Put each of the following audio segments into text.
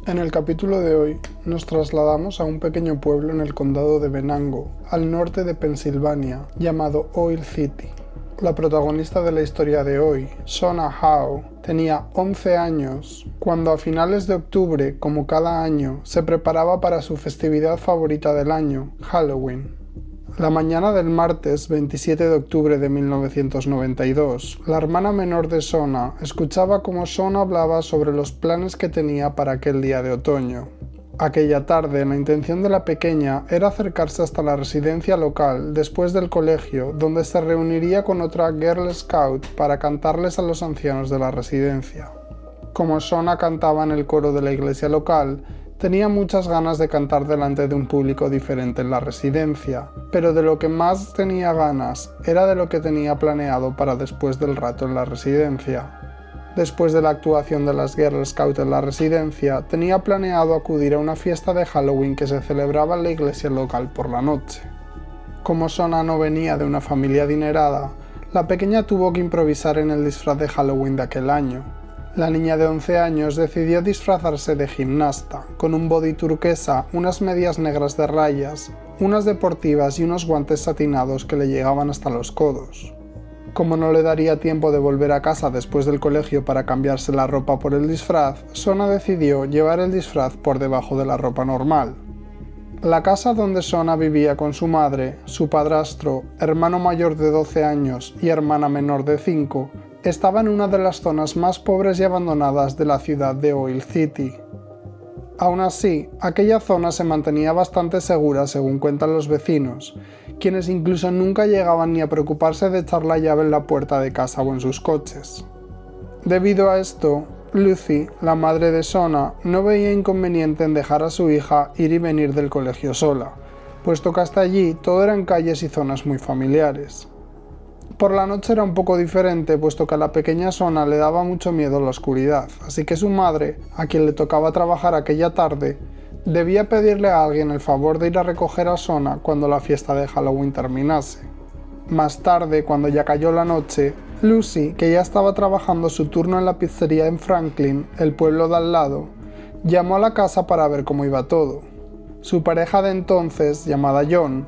En el capítulo de hoy nos trasladamos a un pequeño pueblo en el condado de Venango, al norte de Pensilvania, llamado Oil City. La protagonista de la historia de hoy, Shona Howe, tenía 11 años cuando a finales de octubre, como cada año, se preparaba para su festividad favorita del año, Halloween. La mañana del martes 27 de octubre de 1992, la hermana menor de Shona escuchaba cómo Shona hablaba sobre los planes que tenía para aquel día de otoño. Aquella tarde, la intención de la pequeña era acercarse hasta la residencia local después del colegio, donde se reuniría con otra Girl Scout para cantarles a los ancianos de la residencia. Como Shona cantaba en el coro de la iglesia local, tenía muchas ganas de cantar delante de un público diferente en la residencia, pero de lo que más tenía ganas era de lo que tenía planeado para después del rato en la residencia. Después de la actuación de las Girl Scouts en la residencia, tenía planeado acudir a una fiesta de Halloween que se celebraba en la iglesia local por la noche. Como Shona no venía de una familia adinerada, la pequeña tuvo que improvisar en el disfraz de Halloween de aquel año. La niña de 11 años decidió disfrazarse de gimnasta, con un body turquesa, unas medias negras de rayas, unas deportivas y unos guantes satinados que le llegaban hasta los codos. Como no le daría tiempo de volver a casa después del colegio para cambiarse la ropa por el disfraz, Shona decidió llevar el disfraz por debajo de la ropa normal. La casa donde Shona vivía con su madre, su padrastro, hermano mayor de 12 años y hermana menor de 5, estaba en una de las zonas más pobres y abandonadas de la ciudad de Oil City. Aún así, aquella zona se mantenía bastante segura según cuentan los vecinos, quienes incluso nunca llegaban ni a preocuparse de echar la llave en la puerta de casa o en sus coches. Debido a esto, Lucy, la madre de Shona, no veía inconveniente en dejar a su hija ir y venir del colegio sola, puesto que hasta allí todo eran calles y zonas muy familiares. Por la noche era un poco diferente, puesto que a la pequeña Shona le daba mucho miedo la oscuridad, así que su madre, a quien le tocaba trabajar aquella tarde, debía pedirle a alguien el favor de ir a recoger a Shona cuando la fiesta de Halloween terminase. Más tarde, cuando ya cayó la noche, Lucy, que ya estaba trabajando su turno en la pizzería en Franklin, el pueblo de al lado, llamó a la casa para ver cómo iba todo. Su pareja de entonces, llamada John,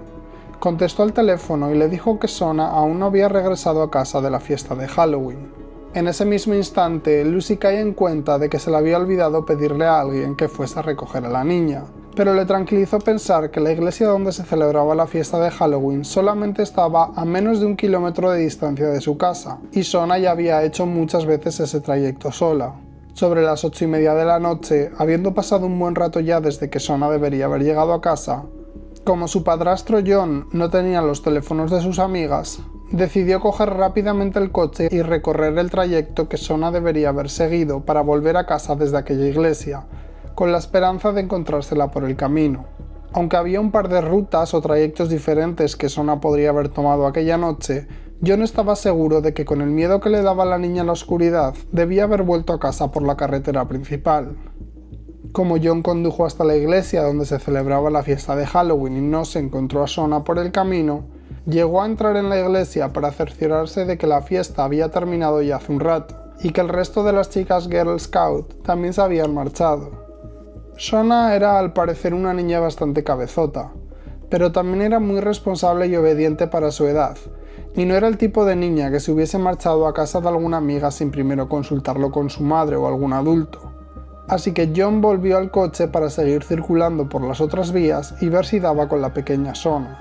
contestó al teléfono y le dijo que Shona aún no había regresado a casa de la fiesta de Halloween. En ese mismo instante, Lucy cae en cuenta de que se le había olvidado pedirle a alguien que fuese a recoger a la niña, pero le tranquilizó pensar que la iglesia donde se celebraba la fiesta de Halloween solamente estaba a menos de 1 kilómetro de distancia de su casa, y Shona ya había hecho muchas veces ese trayecto sola. Sobre las 8:30 de la noche, habiendo pasado un buen rato ya desde que Shona debería haber llegado a casa, como su padrastro John no tenía los teléfonos de sus amigas, decidió coger rápidamente el coche y recorrer el trayecto que Shona debería haber seguido para volver a casa desde aquella iglesia, con la esperanza de encontrársela por el camino. Aunque había un par de rutas o trayectos diferentes que Shona podría haber tomado aquella noche, John estaba seguro de que con el miedo que le daba a la niña en la oscuridad, debía haber vuelto a casa por la carretera principal. Como John condujo hasta la iglesia donde se celebraba la fiesta de Halloween y no se encontró a Shona por el camino, llegó a entrar en la iglesia para cerciorarse de que la fiesta había terminado ya hace un rato, y que el resto de las chicas Girl Scout también se habían marchado. Shona era al parecer una niña bastante cabezota, pero también era muy responsable y obediente para su edad, y no era el tipo de niña que se hubiese marchado a casa de alguna amiga sin primero consultarlo con su madre o algún adulto. Así que John volvió al coche para seguir circulando por las otras vías y ver si daba con la pequeña Shona.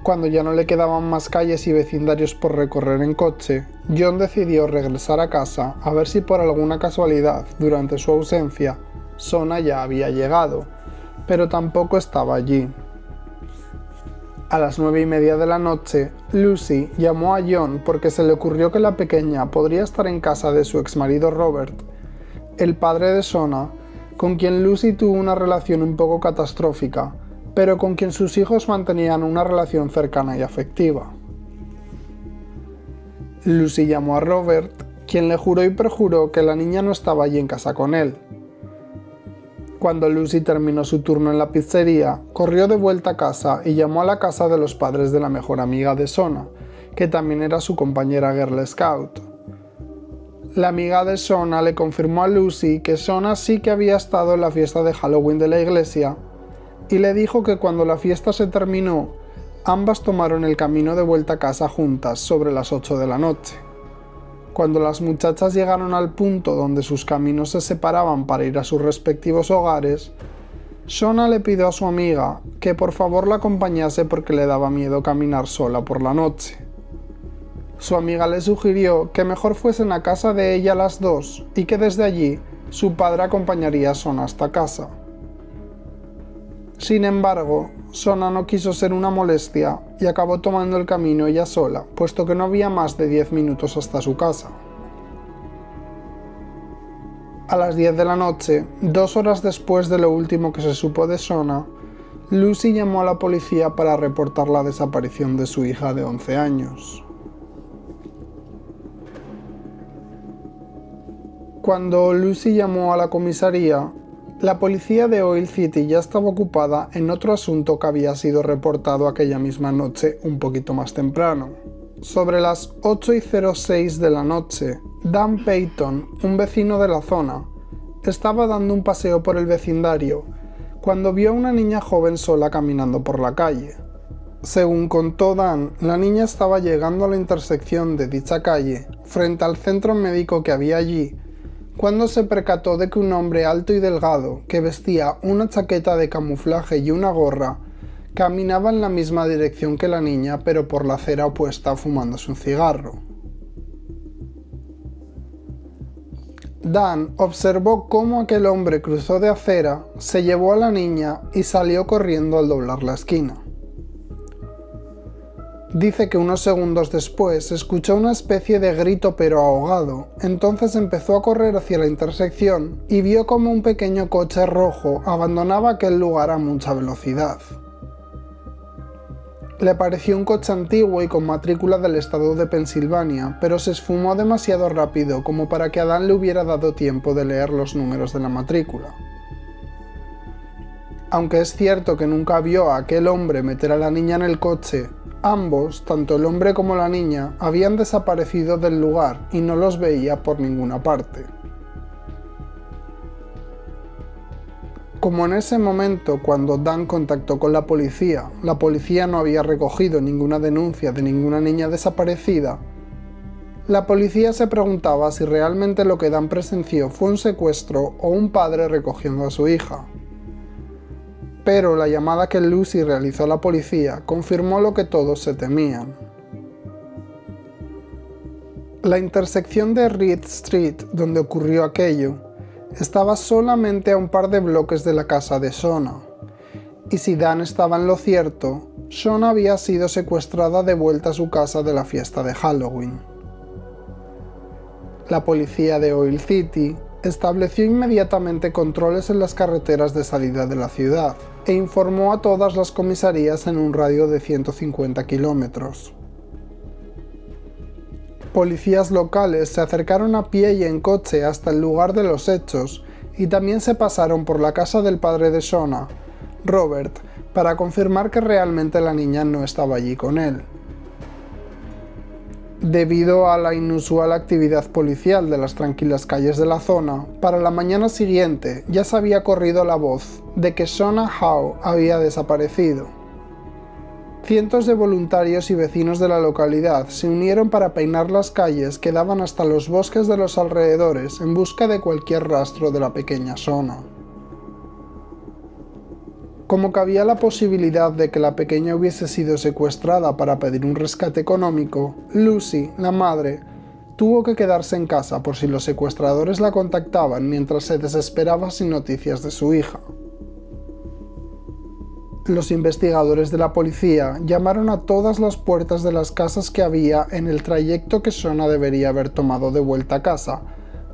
Cuando ya no le quedaban más calles y vecindarios por recorrer en coche, John decidió regresar a casa a ver si por alguna casualidad, durante su ausencia, Shona ya había llegado, pero tampoco estaba allí. A las 9:30 de la noche, Lucy llamó a John porque se le ocurrió que la pequeña podría estar en casa de su exmarido Robert, el padre de Shona, con quien Lucy tuvo una relación un poco catastrófica, pero con quien sus hijos mantenían una relación cercana y afectiva. Lucy llamó a Robert, quien le juró y perjuró que la niña no estaba allí en casa con él. Cuando Lucy terminó su turno en la pizzería, corrió de vuelta a casa y llamó a la casa de los padres de la mejor amiga de Shona, que también era su compañera Girl Scout. La amiga de Shona le confirmó a Lucy que Shona sí que había estado en la fiesta de Halloween de la iglesia y le dijo que cuando la fiesta se terminó, ambas tomaron el camino de vuelta a casa juntas sobre las 8 de la noche. Cuando las muchachas llegaron al punto donde sus caminos se separaban para ir a sus respectivos hogares, Shona le pidió a su amiga que por favor la acompañase porque le daba miedo caminar sola por la noche. Su amiga le sugirió que mejor fuesen a casa de ella las dos y que desde allí su padre acompañaría a Shona hasta casa. Sin embargo, Shona no quiso ser una molestia y acabó tomando el camino ella sola, puesto que no había más de 10 minutos hasta su casa. A las 10 de la noche, 2 horas después de lo último que se supo de Shona, Lucy llamó a la policía para reportar la desaparición de su hija de 11 años. Cuando Lucy llamó a la comisaría, la policía de Oil City ya estaba ocupada en otro asunto que había sido reportado aquella misma noche un poquito más temprano. Sobre las 8:06 de la noche, Dan Payton, un vecino de la zona, estaba dando un paseo por el vecindario cuando vio a una niña joven sola caminando por la calle. Según contó Dan, la niña estaba llegando a la intersección de dicha calle, frente al centro médico que había allí, cuando se percató de que un hombre alto y delgado, que vestía una chaqueta de camuflaje y una gorra, caminaba en la misma dirección que la niña, pero por la acera opuesta fumándose un cigarro. Dan observó cómo aquel hombre cruzó de acera, se llevó a la niña y salió corriendo al doblar la esquina. Dice que unos segundos después escuchó una especie de grito pero ahogado, entonces empezó a correr hacia la intersección y vio como un pequeño coche rojo abandonaba aquel lugar a mucha velocidad. Le pareció un coche antiguo y con matrícula del estado de Pensilvania, pero se esfumó demasiado rápido como para que a Dan le hubiera dado tiempo de leer los números de la matrícula. Aunque es cierto que nunca vio a aquel hombre meter a la niña en el coche, ambos, tanto el hombre como la niña, habían desaparecido del lugar y no los veía por ninguna parte. Como en ese momento, cuando Dan contactó con la policía no había recogido ninguna denuncia de ninguna niña desaparecida, la policía se preguntaba si realmente lo que Dan presenció fue un secuestro o un padre recogiendo a su hija. Pero la llamada que Lucy realizó a la policía confirmó lo que todos se temían. La intersección de Reed Street, donde ocurrió aquello, estaba solamente a un par de bloques de la casa de Shona. Y si Dan estaba en lo cierto, Shona había sido secuestrada de vuelta a su casa de la fiesta de Halloween. La policía de Oil City estableció inmediatamente controles en las carreteras de salida de la ciudad e informó a todas las comisarías en un radio de 150 kilómetros. Policías locales se acercaron a pie y en coche hasta el lugar de los hechos y también se pasaron por la casa del padre de Shona, Robert, para confirmar que realmente la niña no estaba allí con él. Debido a la inusual actividad policial de las tranquilas calles de la zona, para la mañana siguiente ya se había corrido la voz de que Shona Howe había desaparecido. Cientos de voluntarios y vecinos de la localidad se unieron para peinar las calles que daban hasta los bosques de los alrededores en busca de cualquier rastro de la pequeña Shona. Como cabía la posibilidad de que la pequeña hubiese sido secuestrada para pedir un rescate económico, Lucy, la madre, tuvo que quedarse en casa por si los secuestradores la contactaban mientras se desesperaba sin noticias de su hija. Los investigadores de la policía llamaron a todas las puertas de las casas que había en el trayecto que Shona debería haber tomado de vuelta a casa,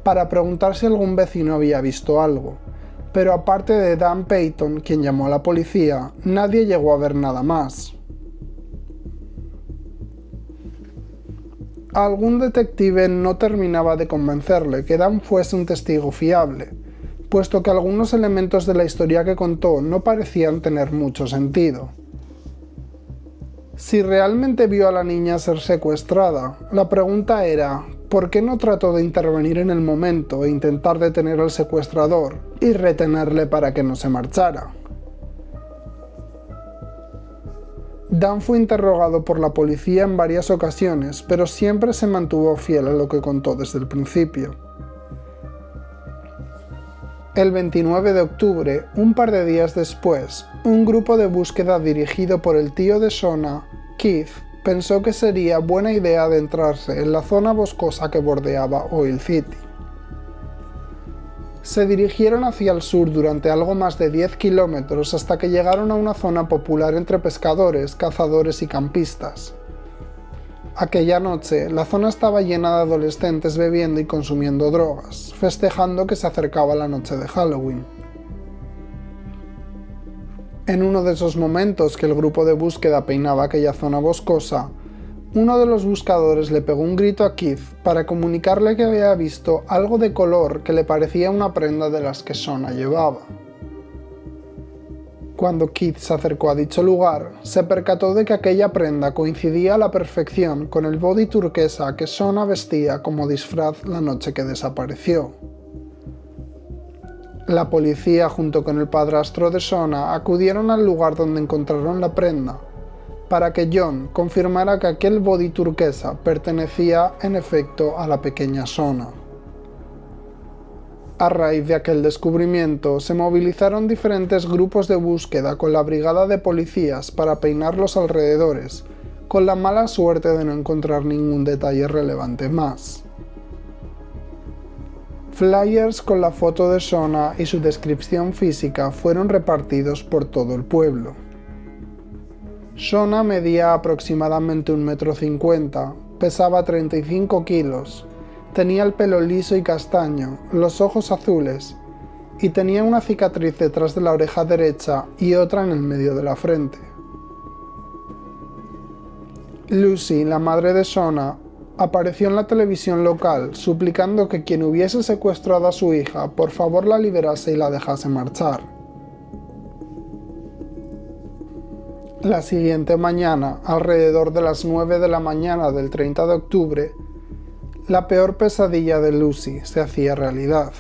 para preguntar si algún vecino había visto algo. Pero aparte de Dan Payton, quien llamó a la policía, nadie llegó a ver nada más. A algún detective no terminaba de convencerle que Dan fuese un testigo fiable, puesto que algunos elementos de la historia que contó no parecían tener mucho sentido. Si realmente vio a la niña ser secuestrada, la pregunta era ¿por qué no trató de intervenir en el momento e intentar detener al secuestrador y retenerle para que no se marchara? Dan fue interrogado por la policía en varias ocasiones, pero siempre se mantuvo fiel a lo que contó desde el principio. El 29 de octubre, un par de días después, un grupo de búsqueda dirigido por el tío de Shona, Keith, pensó que sería buena idea adentrarse en la zona boscosa que bordeaba Oil City. Se dirigieron hacia el sur durante algo más de 10 kilómetros hasta que llegaron a una zona popular entre pescadores, cazadores y campistas. Aquella noche, la zona estaba llena de adolescentes bebiendo y consumiendo drogas, festejando que se acercaba la noche de Halloween. En uno de esos momentos que el grupo de búsqueda peinaba aquella zona boscosa, uno de los buscadores le pegó un grito a Keith para comunicarle que había visto algo de color que le parecía una prenda de las que Shona llevaba. Cuando Keith se acercó a dicho lugar, se percató de que aquella prenda coincidía a la perfección con el body turquesa que Shona vestía como disfraz la noche que desapareció. La policía junto con el padrastro de Shona acudieron al lugar donde encontraron la prenda, para que John confirmara que aquel body turquesa pertenecía en efecto a la pequeña Shona. A raíz de aquel descubrimiento, se movilizaron diferentes grupos de búsqueda con la brigada de policías para peinar los alrededores, con la mala suerte de no encontrar ningún detalle relevante más. Flyers con la foto de Shona y su descripción física fueron repartidos por todo el pueblo. Shona medía aproximadamente 1,50 m, pesaba 35 kilos, tenía el pelo liso y castaño, los ojos azules, y tenía una cicatriz detrás de la oreja derecha y otra en el medio de la frente. Lucy, la madre de Shona, apareció en la televisión local suplicando que quien hubiese secuestrado a su hija por favor la liberase y la dejase marchar. La siguiente mañana, alrededor de las 9 de la mañana del 30 de octubre, la peor pesadilla de Lucy se hacía realidad.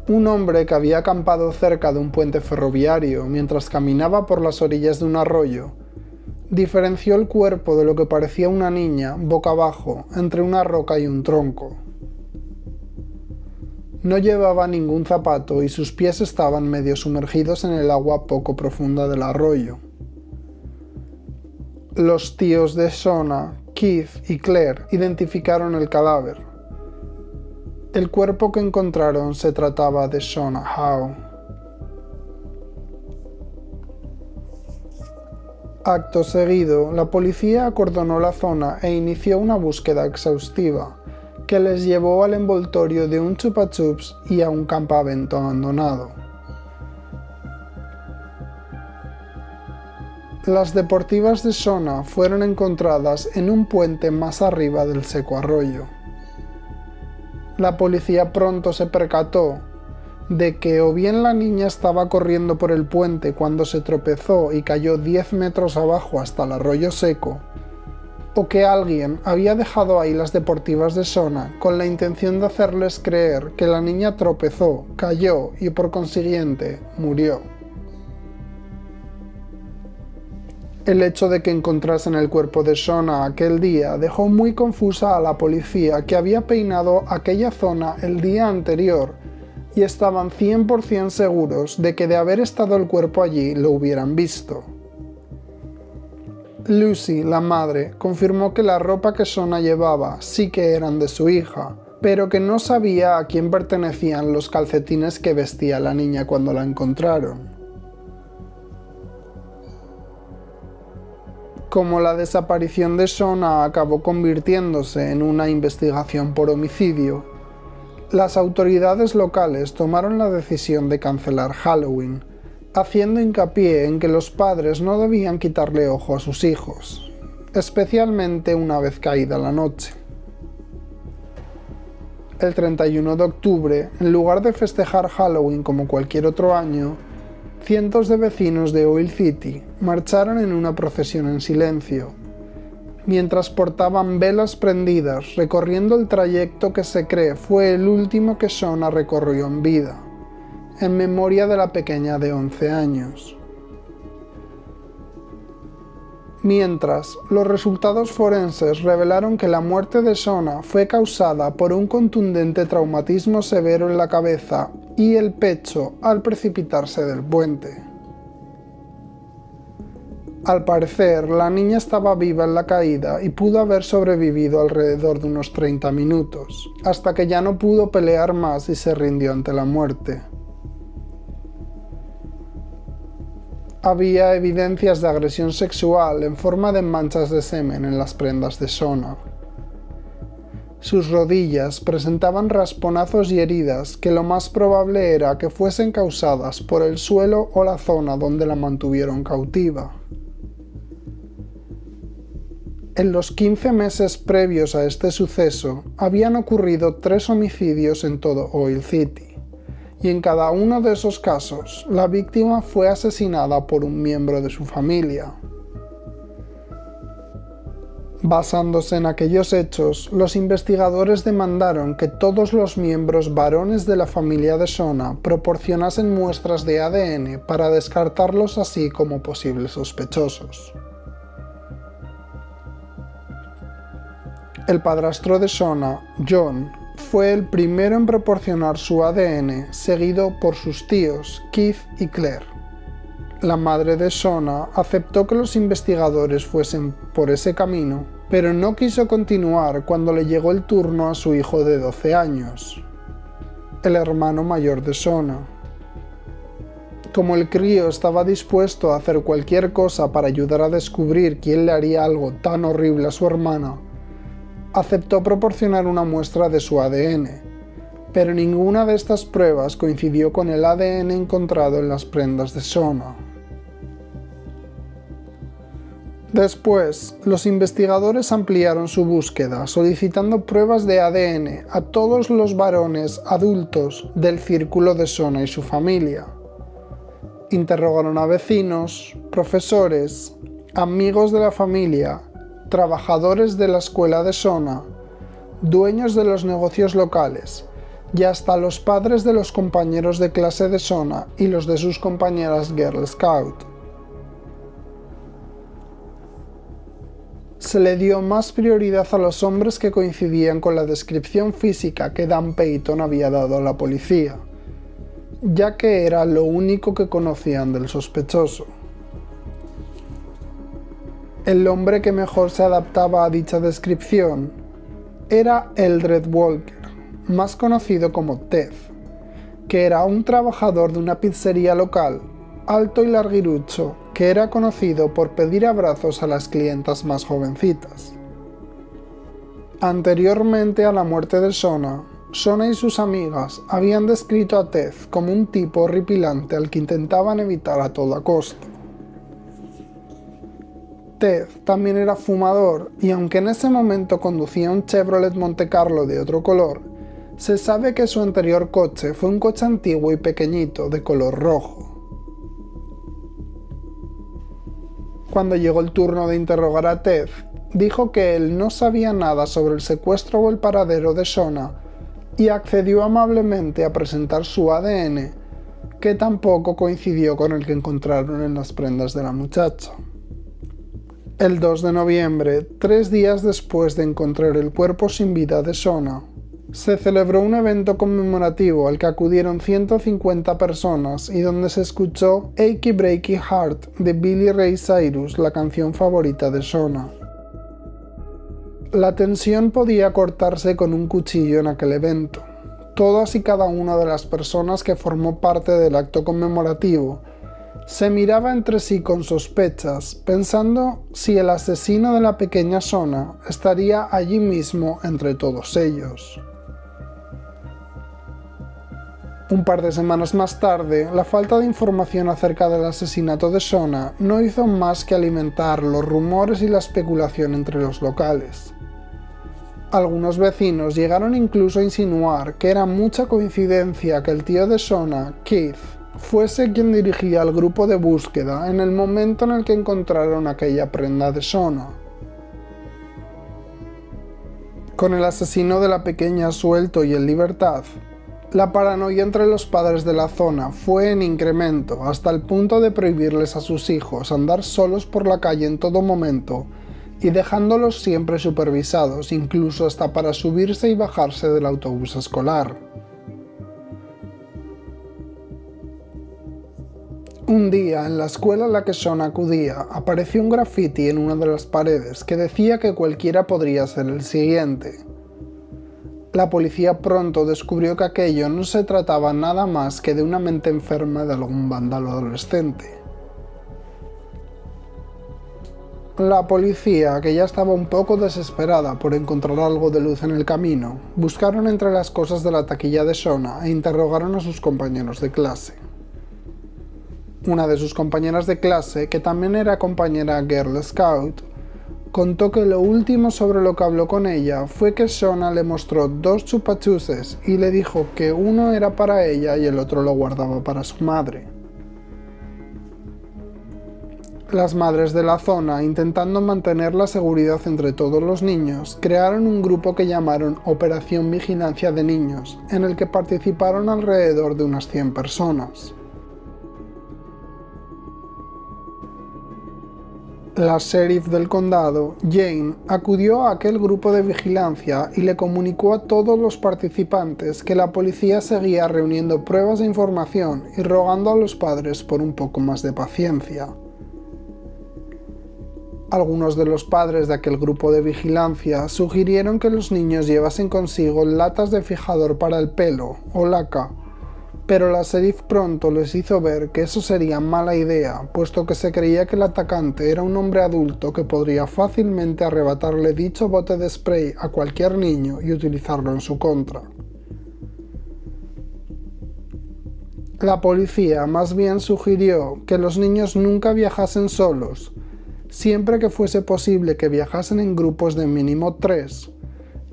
Un hombre que había acampado cerca de un puente ferroviario mientras caminaba por las orillas de un arroyo, diferenció el cuerpo de lo que parecía una niña boca abajo entre una roca y un tronco. No llevaba ningún zapato y sus pies estaban medio sumergidos en el agua poco profunda del arroyo. Los tíos de Shona, Keith y Claire, identificaron el cadáver. El cuerpo que encontraron se trataba de Shona Howe. Acto seguido, la policía acordonó la zona e inició una búsqueda exhaustiva, que les llevó al envoltorio de un Chupa Chups y a un campamento abandonado. Las deportivas de Shona fueron encontradas en un puente más arriba del seco arroyo. La policía pronto se percató de que o bien la niña estaba corriendo por el puente cuando se tropezó y cayó 10 metros abajo hasta el arroyo seco, o que alguien había dejado ahí las deportivas de Shona con la intención de hacerles creer que la niña tropezó, cayó y por consiguiente murió. El hecho de que encontrasen el cuerpo de Shona aquel día dejó muy confusa a la policía, que había peinado aquella zona el día anterior y estaban 100% seguros de que de haber estado el cuerpo allí lo hubieran visto. Lucy, la madre, confirmó que la ropa que Shona llevaba sí que eran de su hija, pero que no sabía a quién pertenecían los calcetines que vestía la niña cuando la encontraron. Como la desaparición de Shona acabó convirtiéndose en una investigación por homicidio, las autoridades locales tomaron la decisión de cancelar Halloween, haciendo hincapié en que los padres no debían quitarle ojo a sus hijos, especialmente una vez caída la noche. El 31 de octubre, en lugar de festejar Halloween como cualquier otro año, cientos de vecinos de Oil City marcharon en una procesión en silencio, mientras portaban velas prendidas, recorriendo el trayecto que se cree fue el último que Shona recorrió en vida, en memoria de la pequeña de 11 años. Mientras, los resultados forenses revelaron que la muerte de Shona fue causada por un contundente traumatismo severo en la cabeza y el pecho al precipitarse del puente. Al parecer, la niña estaba viva en la caída y pudo haber sobrevivido alrededor de unos 30 minutos, hasta que ya no pudo pelear más y se rindió ante la muerte. Había evidencias de agresión sexual en forma de manchas de semen en las prendas de Shona. Sus rodillas presentaban rasponazos y heridas que lo más probable era que fuesen causadas por el suelo o la zona donde la mantuvieron cautiva. En los 15 meses previos a este suceso, habían ocurrido 3 homicidios en todo Oil City, y en cada uno de esos casos, la víctima fue asesinada por un miembro de su familia. Basándose en aquellos hechos, los investigadores demandaron que todos los miembros varones de la familia de Shona proporcionasen muestras de ADN para descartarlos así como posibles sospechosos. El padrastro de Shona, John, fue el primero en proporcionar su ADN, seguido por sus tíos, Keith y Claire. La madre de Shona aceptó que los investigadores fuesen por ese camino, pero no quiso continuar cuando le llegó el turno a su hijo de 12 años, el hermano mayor de Shona. Como el crío estaba dispuesto a hacer cualquier cosa para ayudar a descubrir quién le haría algo tan horrible a su hermana, aceptó proporcionar una muestra de su ADN, pero ninguna de estas pruebas coincidió con el ADN encontrado en las prendas de Shona. Después, los investigadores ampliaron su búsqueda, solicitando pruebas de ADN a todos los varones adultos del círculo de Shona y su familia. Interrogaron a vecinos, profesores, amigos de la familia, trabajadores de la escuela de Shona, dueños de los negocios locales y hasta los padres de los compañeros de clase de Shona y los de sus compañeras Girl Scout. Se le dio más prioridad a los hombres que coincidían con la descripción física que Dan Peyton había dado a la policía, ya que era lo único que conocían del sospechoso. El hombre que mejor se adaptaba a dicha descripción era Eldred Walker, más conocido como Ted, que era un trabajador de una pizzería local, alto y larguirucho, que era conocido por pedir abrazos a las clientas más jovencitas. Anteriormente a la muerte de Shona, Shona y sus amigas habían descrito a Ted como un tipo horripilante al que intentaban evitar a toda costa. Ted también era fumador y aunque en ese momento conducía un Chevrolet Monte Carlo de otro color, se sabe que su anterior coche fue un coche antiguo y pequeñito de color rojo. Cuando llegó el turno de interrogar a Ted, dijo que él no sabía nada sobre el secuestro o el paradero de Shona y accedió amablemente a presentar su ADN, que tampoco coincidió con el que encontraron en las prendas de la muchacha. El 2 de noviembre, 3 días después de encontrar el cuerpo sin vida de Shona, se celebró un evento conmemorativo al que acudieron 150 personas y donde se escuchó Achy Breaky Heart de Billy Ray Cyrus, la canción favorita de Shona. La tensión podía cortarse con un cuchillo en aquel evento. Todas y cada una de las personas que formó parte del acto conmemorativo se miraba entre sí con sospechas, pensando si el asesino de la pequeña Shona estaría allí mismo entre todos ellos. Un par de semanas más tarde, la falta de información acerca del asesinato de Shona no hizo más que alimentar los rumores y la especulación entre los locales. Algunos vecinos llegaron incluso a insinuar que era mucha coincidencia que el tío de Shona, Keith, fuese quien dirigía el grupo de búsqueda en el momento en el que encontraron aquella prenda de Shona. Con el asesino de la pequeña suelto y en libertad, la paranoia entre los padres de la zona fue en incremento hasta el punto de prohibirles a sus hijos andar solos por la calle en todo momento y dejándolos siempre supervisados, incluso hasta para subirse y bajarse del autobús escolar. Un día, en la escuela a la que Sean acudía, apareció un graffiti en una de las paredes que decía que cualquiera podría ser el siguiente. La policía pronto descubrió que aquello no se trataba nada más que de una mente enferma de algún vándalo adolescente. La policía, que ya estaba un poco desesperada por encontrar algo de luz en el camino, buscaron entre las cosas de la taquilla de Shona e interrogaron a sus compañeros de clase. Una de sus compañeras de clase, que también era compañera Girl Scout, contó que lo último sobre lo que habló con ella fue que Shona le mostró 2 chupachuses y le dijo que uno era para ella y el otro lo guardaba para su madre. Las madres de la zona, intentando mantener la seguridad entre todos los niños, crearon un grupo que llamaron Operación Vigilancia de Niños, en el que participaron alrededor de unas 100 personas. La sheriff del condado, Jane, acudió a aquel grupo de vigilancia y le comunicó a todos los participantes que la policía seguía reuniendo pruebas e información y rogando a los padres por un poco más de paciencia. Algunos de los padres de aquel grupo de vigilancia sugirieron que los niños llevasen consigo latas de fijador para el pelo, o laca, pero la sheriff pronto les hizo ver que eso sería mala idea, puesto que se creía que el atacante era un hombre adulto que podría fácilmente arrebatarle dicho bote de spray a cualquier niño y utilizarlo en su contra. La policía más bien sugirió que los niños nunca viajasen solos, siempre que fuese posible que viajasen en grupos de mínimo 3,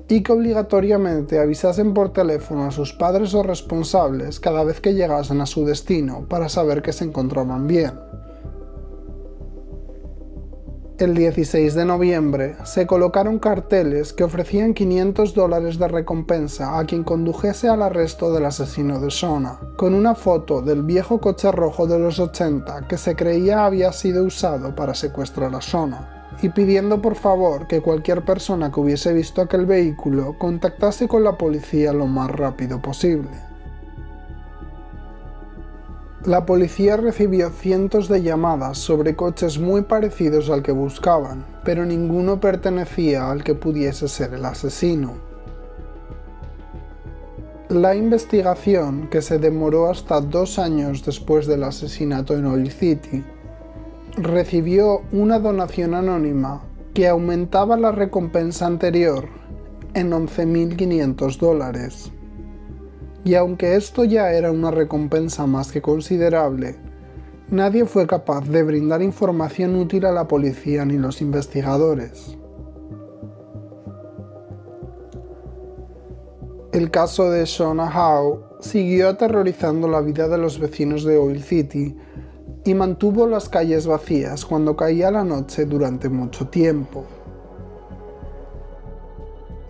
y que obligatoriamente avisasen por teléfono a sus padres o responsables cada vez que llegasen a su destino para saber que se encontraban bien. El 16 de noviembre se colocaron carteles que ofrecían $500 de recompensa a quien condujese al arresto del asesino de Shona, con una foto del viejo coche rojo de los 80 que se creía había sido usado para secuestrar a Shona, y pidiendo por favor que cualquier persona que hubiese visto aquel vehículo contactase con la policía lo más rápido posible. La policía recibió cientos de llamadas sobre coches muy parecidos al que buscaban, pero ninguno pertenecía al que pudiese ser el asesino. La investigación, que se demoró hasta 2 años después del asesinato en Oil City, recibió una donación anónima que aumentaba la recompensa anterior en $11.500. Y aunque esto ya era una recompensa más que considerable, nadie fue capaz de brindar información útil a la policía ni los investigadores. El caso de Shona Howe siguió aterrorizando la vida de los vecinos de Oil City y mantuvo las calles vacías cuando caía la noche durante mucho tiempo.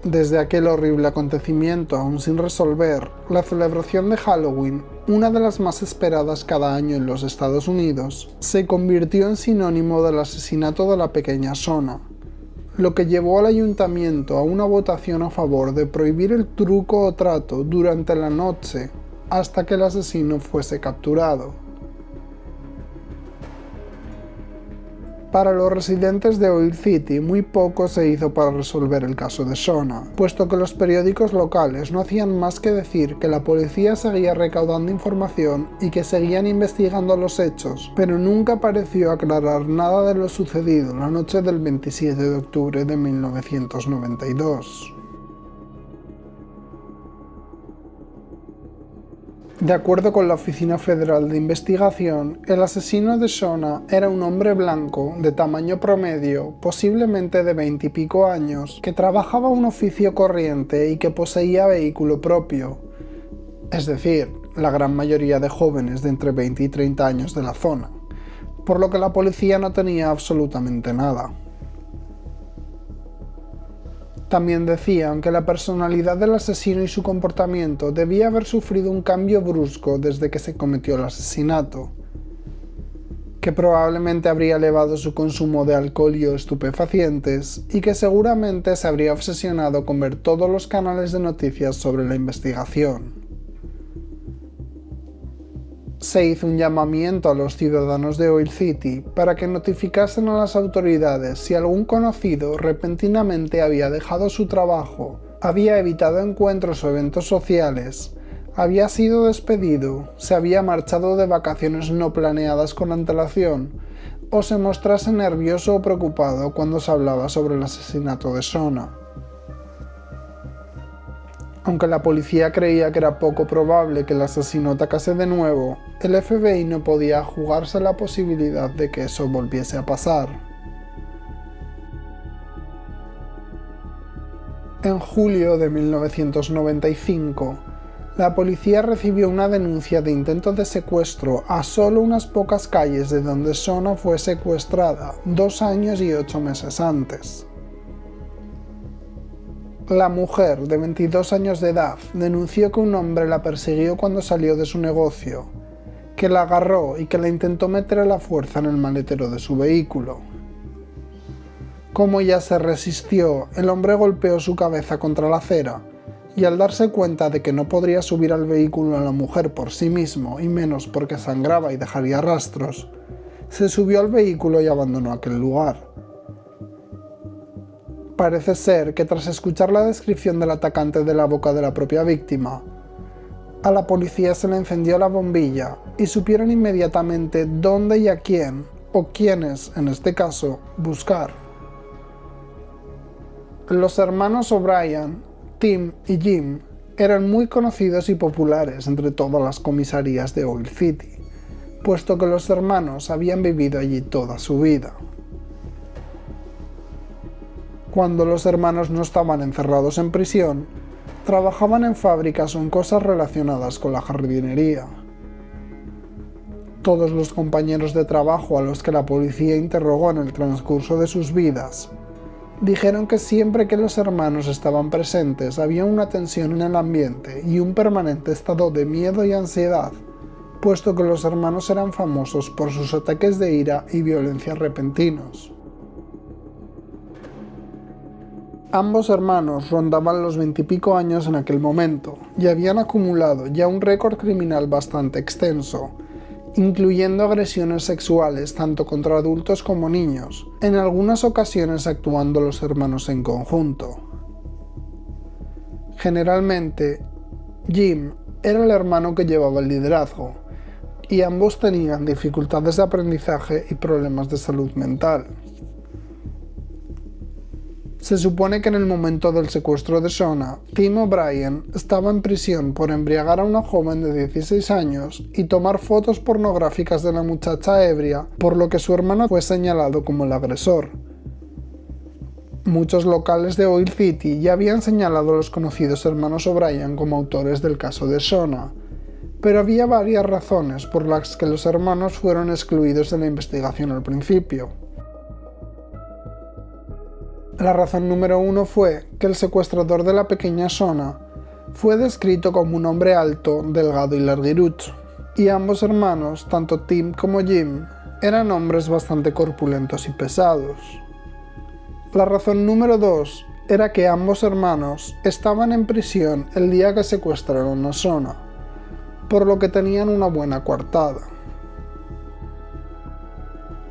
Desde aquel horrible acontecimiento aún sin resolver, la celebración de Halloween, una de las más esperadas cada año en los Estados Unidos, se convirtió en sinónimo del asesinato de la pequeña Shona, lo que llevó al ayuntamiento a una votación a favor de prohibir el truco o trato durante la noche hasta que el asesino fuese capturado. Para los residentes de Oil City, muy poco se hizo para resolver el caso de Shona, puesto que los periódicos locales no hacían más que decir que la policía seguía recaudando información y que seguían investigando los hechos, pero nunca pareció aclarar nada de lo sucedido la noche del 27 de octubre de 1992. De acuerdo con la Oficina Federal de Investigación, el asesino de Shona era un hombre blanco, de tamaño promedio, posiblemente de 20 y pico años, que trabajaba un oficio corriente y que poseía vehículo propio. Es decir, la gran mayoría de jóvenes de entre 20 y 30 años de la zona, por lo que la policía no tenía absolutamente nada. También decían que la personalidad del asesino y su comportamiento debía haber sufrido un cambio brusco desde que se cometió el asesinato, que probablemente habría elevado su consumo de alcohol y estupefacientes y que seguramente se habría obsesionado con ver todos los canales de noticias sobre la investigación. Se hizo un llamamiento a los ciudadanos de Oil City para que notificasen a las autoridades si algún conocido repentinamente había dejado su trabajo, había evitado encuentros o eventos sociales, había sido despedido, se había marchado de vacaciones no planeadas con antelación o se mostrase nervioso o preocupado cuando se hablaba sobre el asesinato de Shona. Aunque la policía creía que era poco probable que el asesino atacase de nuevo, el FBI no podía jugarse la posibilidad de que eso volviese a pasar. En julio de 1995, la policía recibió una denuncia de intento de secuestro a solo unas pocas calles de donde Shona fue secuestrada 2 años y 8 meses antes. La mujer, de 22 años de edad, denunció que un hombre la persiguió cuando salió de su negocio, que la agarró y que la intentó meter a la fuerza en el maletero de su vehículo. Como ella se resistió, el hombre golpeó su cabeza contra la acera, y al darse cuenta de que no podría subir al vehículo a la mujer por sí mismo, y menos porque sangraba y dejaría rastros, se subió al vehículo y abandonó aquel lugar. Parece ser que tras escuchar la descripción del atacante de la boca de la propia víctima, a la policía se le encendió la bombilla y supieron inmediatamente dónde y a quién, o quiénes en este caso, buscar. Los hermanos O'Brien, Tim y Jim, eran muy conocidos y populares entre todas las comisarías de Oil City, puesto que los hermanos habían vivido allí toda su vida. Cuando los hermanos no estaban encerrados en prisión, trabajaban en fábricas o en cosas relacionadas con la jardinería. Todos los compañeros de trabajo a los que la policía interrogó en el transcurso de sus vidas dijeron que siempre que los hermanos estaban presentes había una tensión en el ambiente y un permanente estado de miedo y ansiedad, puesto que los hermanos eran famosos por sus ataques de ira y violencia repentinos. Ambos hermanos rondaban los 20 y pico años en aquel momento y habían acumulado ya un récord criminal bastante extenso, incluyendo agresiones sexuales tanto contra adultos como niños, en algunas ocasiones actuando los hermanos en conjunto. Generalmente, Jim era el hermano que llevaba el liderazgo, y ambos tenían dificultades de aprendizaje y problemas de salud mental. Se supone que en el momento del secuestro de Shona, Tim O'Brien estaba en prisión por embriagar a una joven de 16 años y tomar fotos pornográficas de la muchacha ebria, por lo que su hermano fue señalado como el agresor. Muchos locales de Oil City ya habían señalado a los conocidos hermanos O'Brien como autores del caso de Shona, pero había varias razones por las que los hermanos fueron excluidos de la investigación al principio. La razón número 1 fue que el secuestrador de la pequeña Shona fue descrito como un hombre alto, delgado y larguirucho, y ambos hermanos, tanto Tim como Jim, eran hombres bastante corpulentos y pesados. La razón número 2 era que ambos hermanos estaban en prisión el día que secuestraron a Shona, por lo que tenían una buena coartada.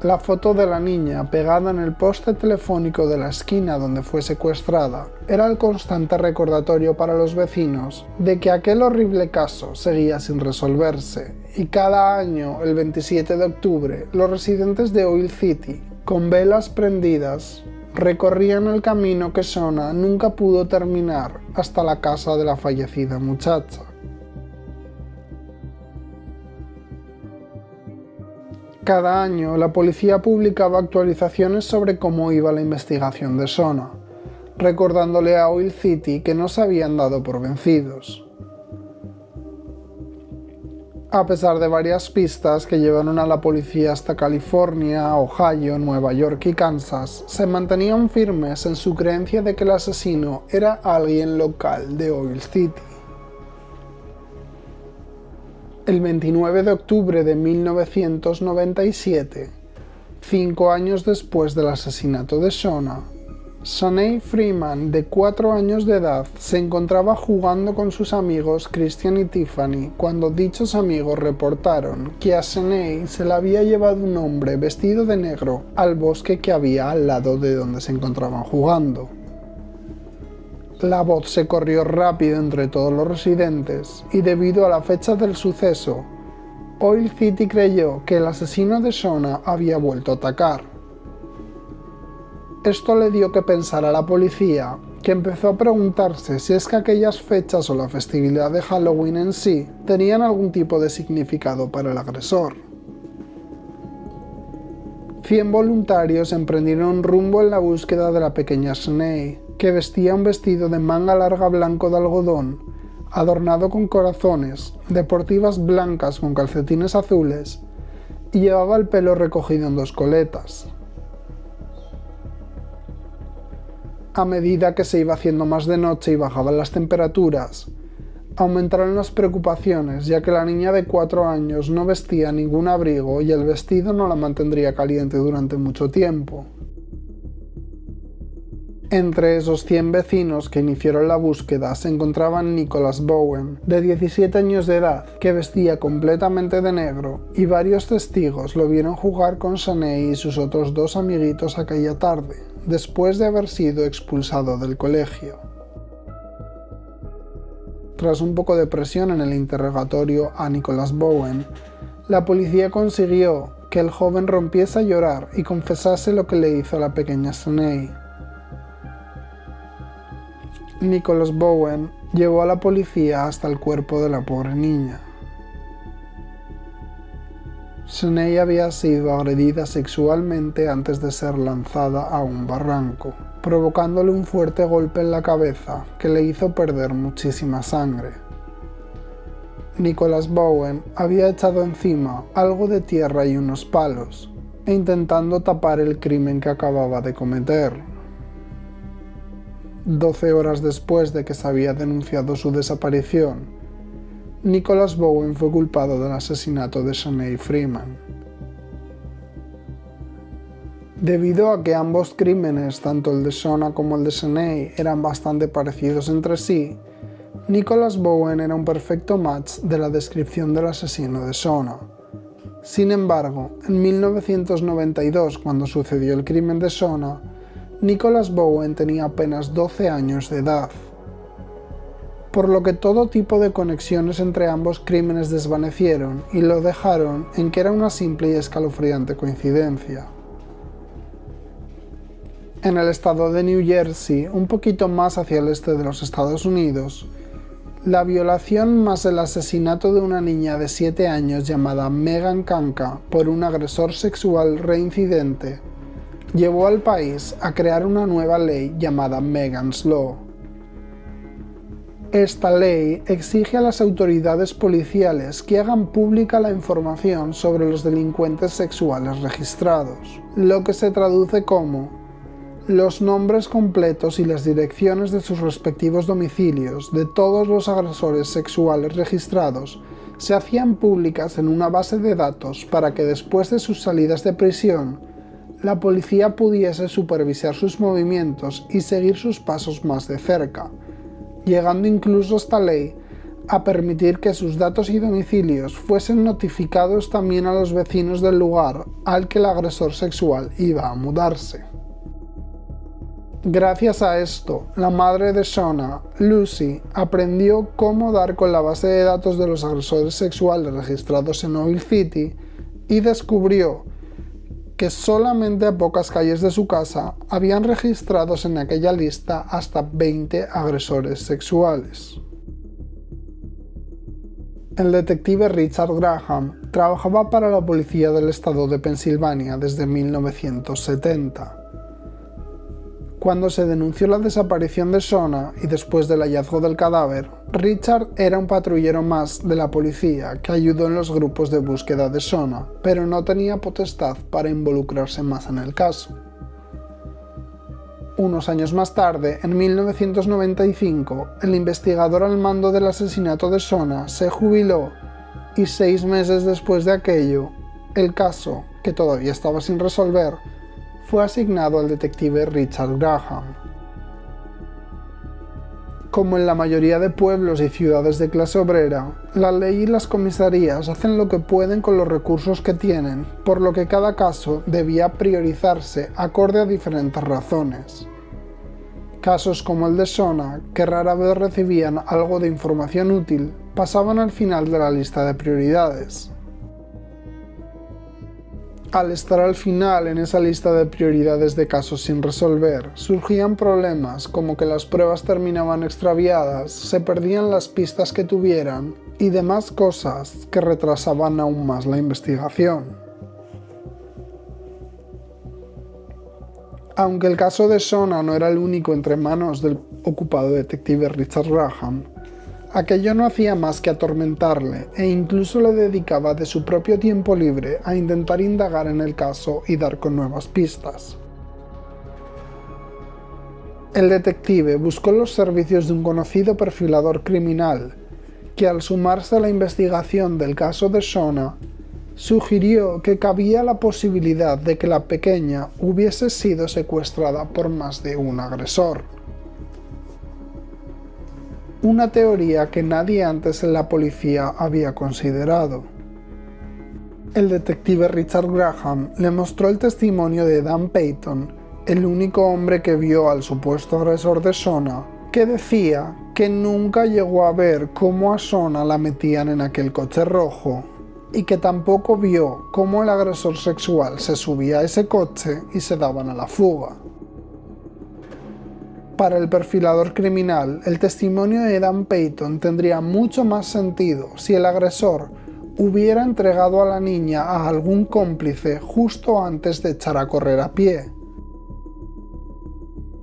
La foto de la niña pegada en el poste telefónico de la esquina donde fue secuestrada era el constante recordatorio para los vecinos de que aquel horrible caso seguía sin resolverse, y cada año, el 27 de octubre, los residentes de Oil City, con velas prendidas, recorrían el camino que Shona nunca pudo terminar hasta la casa de la fallecida muchacha. Cada año, la policía publicaba actualizaciones sobre cómo iba la investigación de Shona, recordándole a Oil City que no se habían dado por vencidos. A pesar de varias pistas que llevaron a la policía hasta California, Ohio, Nueva York y Kansas, se mantenían firmes en su creencia de que el asesino era alguien local de Oil City. El 29 de octubre de 1997, 5 años después del asesinato de Shona, Shanae Freeman, de 4 años de edad, se encontraba jugando con sus amigos Christian y Tiffany cuando dichos amigos reportaron que a Shanae se la había llevado un hombre vestido de negro al bosque que había al lado de donde se encontraban jugando. La voz se corrió rápido entre todos los residentes y debido a la fecha del suceso, Oil City creyó que el asesino de Shona había vuelto a atacar. Esto le dio que pensar a la policía, que empezó a preguntarse si es que aquellas fechas o la festividad de Halloween en sí tenían algún tipo de significado para el agresor. 100 voluntarios emprendieron rumbo en la búsqueda de la pequeña Shanae, que vestía un vestido de manga larga blanco de algodón, adornado con corazones, deportivas blancas con calcetines azules, y llevaba el pelo recogido en 2 coletas. A medida que se iba haciendo más de noche y bajaban las temperaturas, aumentaron las preocupaciones, ya que la niña de 4 años no vestía ningún abrigo y el vestido no la mantendría caliente durante mucho tiempo. Entre esos 100 vecinos que iniciaron la búsqueda se encontraban Nicholas Bowen, de 17 años de edad, que vestía completamente de negro, y varios testigos lo vieron jugar con Shanae y sus otros 2 amiguitos aquella tarde, después de haber sido expulsado del colegio. Tras un poco de presión en el interrogatorio a Nicholas Bowen, la policía consiguió que el joven rompiese a llorar y confesase lo que le hizo a la pequeña Shanae. Nicholas Bowen llevó a la policía hasta el cuerpo de la pobre niña. Shanae había sido agredida sexualmente antes de ser lanzada a un barranco, provocándole un fuerte golpe en la cabeza que le hizo perder muchísima sangre. Nicholas Bowen había echado encima algo de tierra y unos palos, intentando tapar el crimen que acababa de cometer. 12 horas después de que se había denunciado su desaparición, Nicholas Bowen fue culpado del asesinato de Shanae Freeman. Debido a que ambos crímenes, tanto el de Shona como el de Shanae, eran bastante parecidos entre sí, Nicholas Bowen era un perfecto match de la descripción del asesino de Shona. Sin embargo, en 1992, cuando sucedió el crimen de Shona, Nicholas Bowen tenía apenas 12 años de edad, por lo que todo tipo de conexiones entre ambos crímenes desvanecieron y lo dejaron en que era una simple y escalofriante coincidencia. En el estado de New Jersey, un poquito más hacia el este de los Estados Unidos, la violación más el asesinato de una niña de 7 años llamada Megan Kanka por un agresor sexual reincidente llevó al país a crear una nueva ley llamada Megan's Law. Esta ley exige a las autoridades policiales que hagan pública la información sobre los delincuentes sexuales registrados, lo que se traduce como los nombres completos y las direcciones de sus respectivos domicilios de todos los agresores sexuales registrados se hacían públicas en una base de datos para que después de sus salidas de prisión la policía pudiese supervisar sus movimientos y seguir sus pasos más de cerca, llegando incluso esta ley a permitir que sus datos y domicilios fuesen notificados también a los vecinos del lugar al que el agresor sexual iba a mudarse. Gracias a esto, la madre de Shona, Lucy, aprendió cómo dar con la base de datos de los agresores sexuales registrados en Oil City y descubrió que solamente a pocas calles de su casa habían registrados en aquella lista hasta 20 agresores sexuales. El detective Richard Graham trabajaba para la policía del estado de Pensilvania desde 1970. Cuando se denunció la desaparición de Sona y después del hallazgo del cadáver, Richard era un patrullero más de la policía que ayudó en los grupos de búsqueda de Sona, pero no tenía potestad para involucrarse más en el caso. Unos años más tarde, en 1995, el investigador al mando del asesinato de Sona se jubiló y 6 meses después de aquello, el caso, que todavía estaba sin resolver, fue asignado al detective Richard Graham. Como en la mayoría de pueblos y ciudades de clase obrera, la ley y las comisarías hacen lo que pueden con los recursos que tienen, por lo que cada caso debía priorizarse acorde a diferentes razones. Casos como el de Sona, que rara vez recibían algo de información útil, pasaban al final de la lista de prioridades. Al estar al final en esa lista de prioridades de casos sin resolver, surgían problemas como que las pruebas terminaban extraviadas, se perdían las pistas que tuvieran y demás cosas que retrasaban aún más la investigación. Aunque el caso de Sona no era el único entre manos del ocupado detective Richard Graham, aquello no hacía más que atormentarle e incluso le dedicaba de su propio tiempo libre a intentar indagar en el caso y dar con nuevas pistas. El detective buscó los servicios de un conocido perfilador criminal que, al sumarse a la investigación del caso de Sona, sugirió que cabía la posibilidad de que la pequeña hubiese sido secuestrada por más de un agresor. Una teoría que nadie antes en la policía había considerado. El detective Richard Graham le mostró el testimonio de Dan Peyton, el único hombre que vio al supuesto agresor de Sona, que decía que nunca llegó a ver cómo a Sona la metían en aquel coche rojo, y que tampoco vio cómo el agresor sexual se subía a ese coche y se daban a la fuga. Para el perfilador criminal, el testimonio de Dan Peyton tendría mucho más sentido si el agresor hubiera entregado a la niña a algún cómplice justo antes de echar a correr a pie.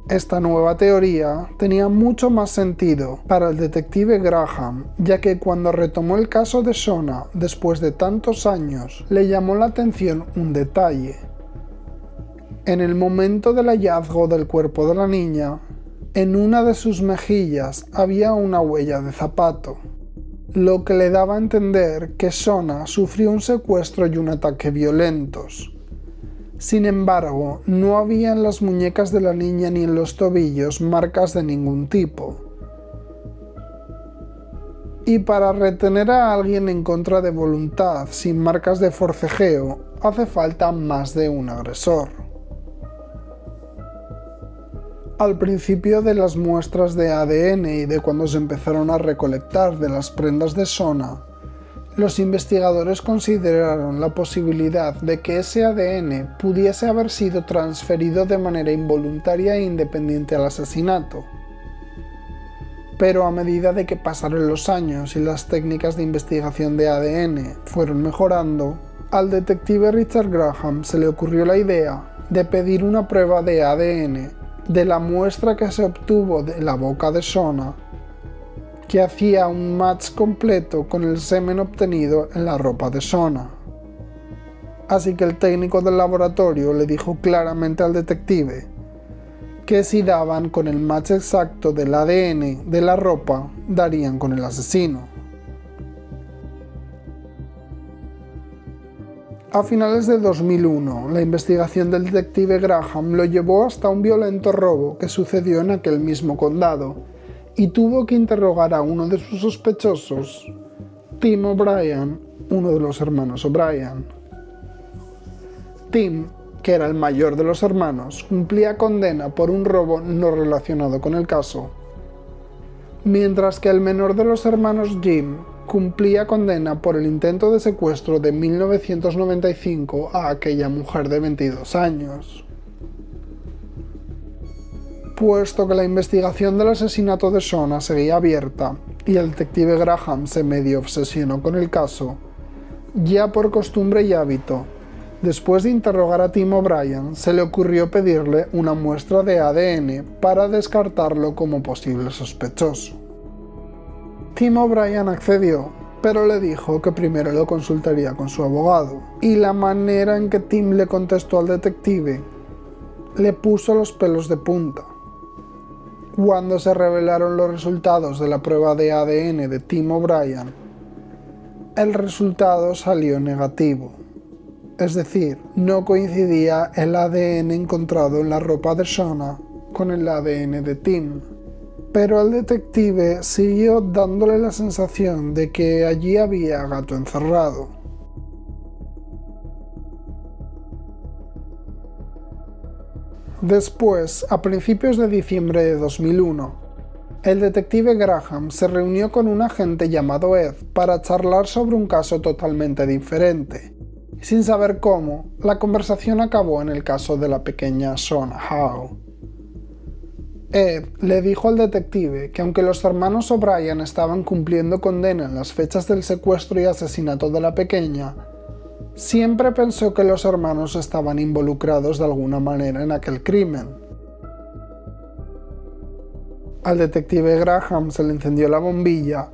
Esta nueva teoría tenía mucho más sentido para el detective Graham, ya que cuando retomó el caso de Sona después de tantos años, le llamó la atención un detalle. En el momento del hallazgo del cuerpo de la niña, en una de sus mejillas había una huella de zapato, lo que le daba a entender que Sona sufrió un secuestro y un ataque violentos. Sin embargo, no había en las muñecas de la niña ni en los tobillos marcas de ningún tipo. Y para retener a alguien en contra de voluntad, sin marcas de forcejeo, hace falta más de un agresor. Al principio de las muestras de ADN y de cuando se empezaron a recolectar de las prendas de Sona, los investigadores consideraron la posibilidad de que ese ADN pudiese haber sido transferido de manera involuntaria e independiente al asesinato. Pero a medida de que pasaron los años y las técnicas de investigación de ADN fueron mejorando, al detective Richard Graham se le ocurrió la idea de pedir una prueba de ADN de la muestra que se obtuvo de la boca de Sona, que hacía un match completo con el semen obtenido en la ropa de Sona. Así que el técnico del laboratorio le dijo claramente al detective que si daban con el match exacto del ADN de la ropa, darían con el asesino. A finales de 2001, la investigación del detective Graham lo llevó hasta un violento robo que sucedió en aquel mismo condado, y tuvo que interrogar a uno de sus sospechosos, Tim O'Brien, uno de los hermanos O'Brien. Tim, que era el mayor de los hermanos, cumplía condena por un robo no relacionado con el caso, mientras que el menor de los hermanos, Jim, cumplía condena por el intento de secuestro de 1995 a aquella mujer de 22 años. Puesto que la investigación del asesinato de Sona seguía abierta y el detective Graham se medio obsesionó con el caso, ya por costumbre y hábito, Después de interrogar a Tim O'Brien, se le ocurrió pedirle una muestra de ADN para descartarlo como posible sospechoso. Tim O'Brien accedió, pero le dijo que primero lo consultaría con su abogado, y la manera en que Tim le contestó al detective le puso los pelos de punta. Cuando se revelaron los resultados de la prueba de ADN de Tim O'Brien, el resultado salió negativo. Es decir, no coincidía el ADN encontrado en la ropa de Shona con el ADN de Tim. Pero el detective siguió dándole la sensación de que allí había gato encerrado. Después, a principios de diciembre de 2001, el detective Graham se reunió con un agente llamado Ed para charlar sobre un caso totalmente diferente. Sin saber cómo, la conversación acabó en el caso de la pequeña Shona Howe. Ed le dijo al detective que aunque los hermanos O'Brien estaban cumpliendo condena en las fechas del secuestro y asesinato de la pequeña, siempre pensó que los hermanos estaban involucrados de alguna manera en aquel crimen. Al detective Graham se le encendió la bombilla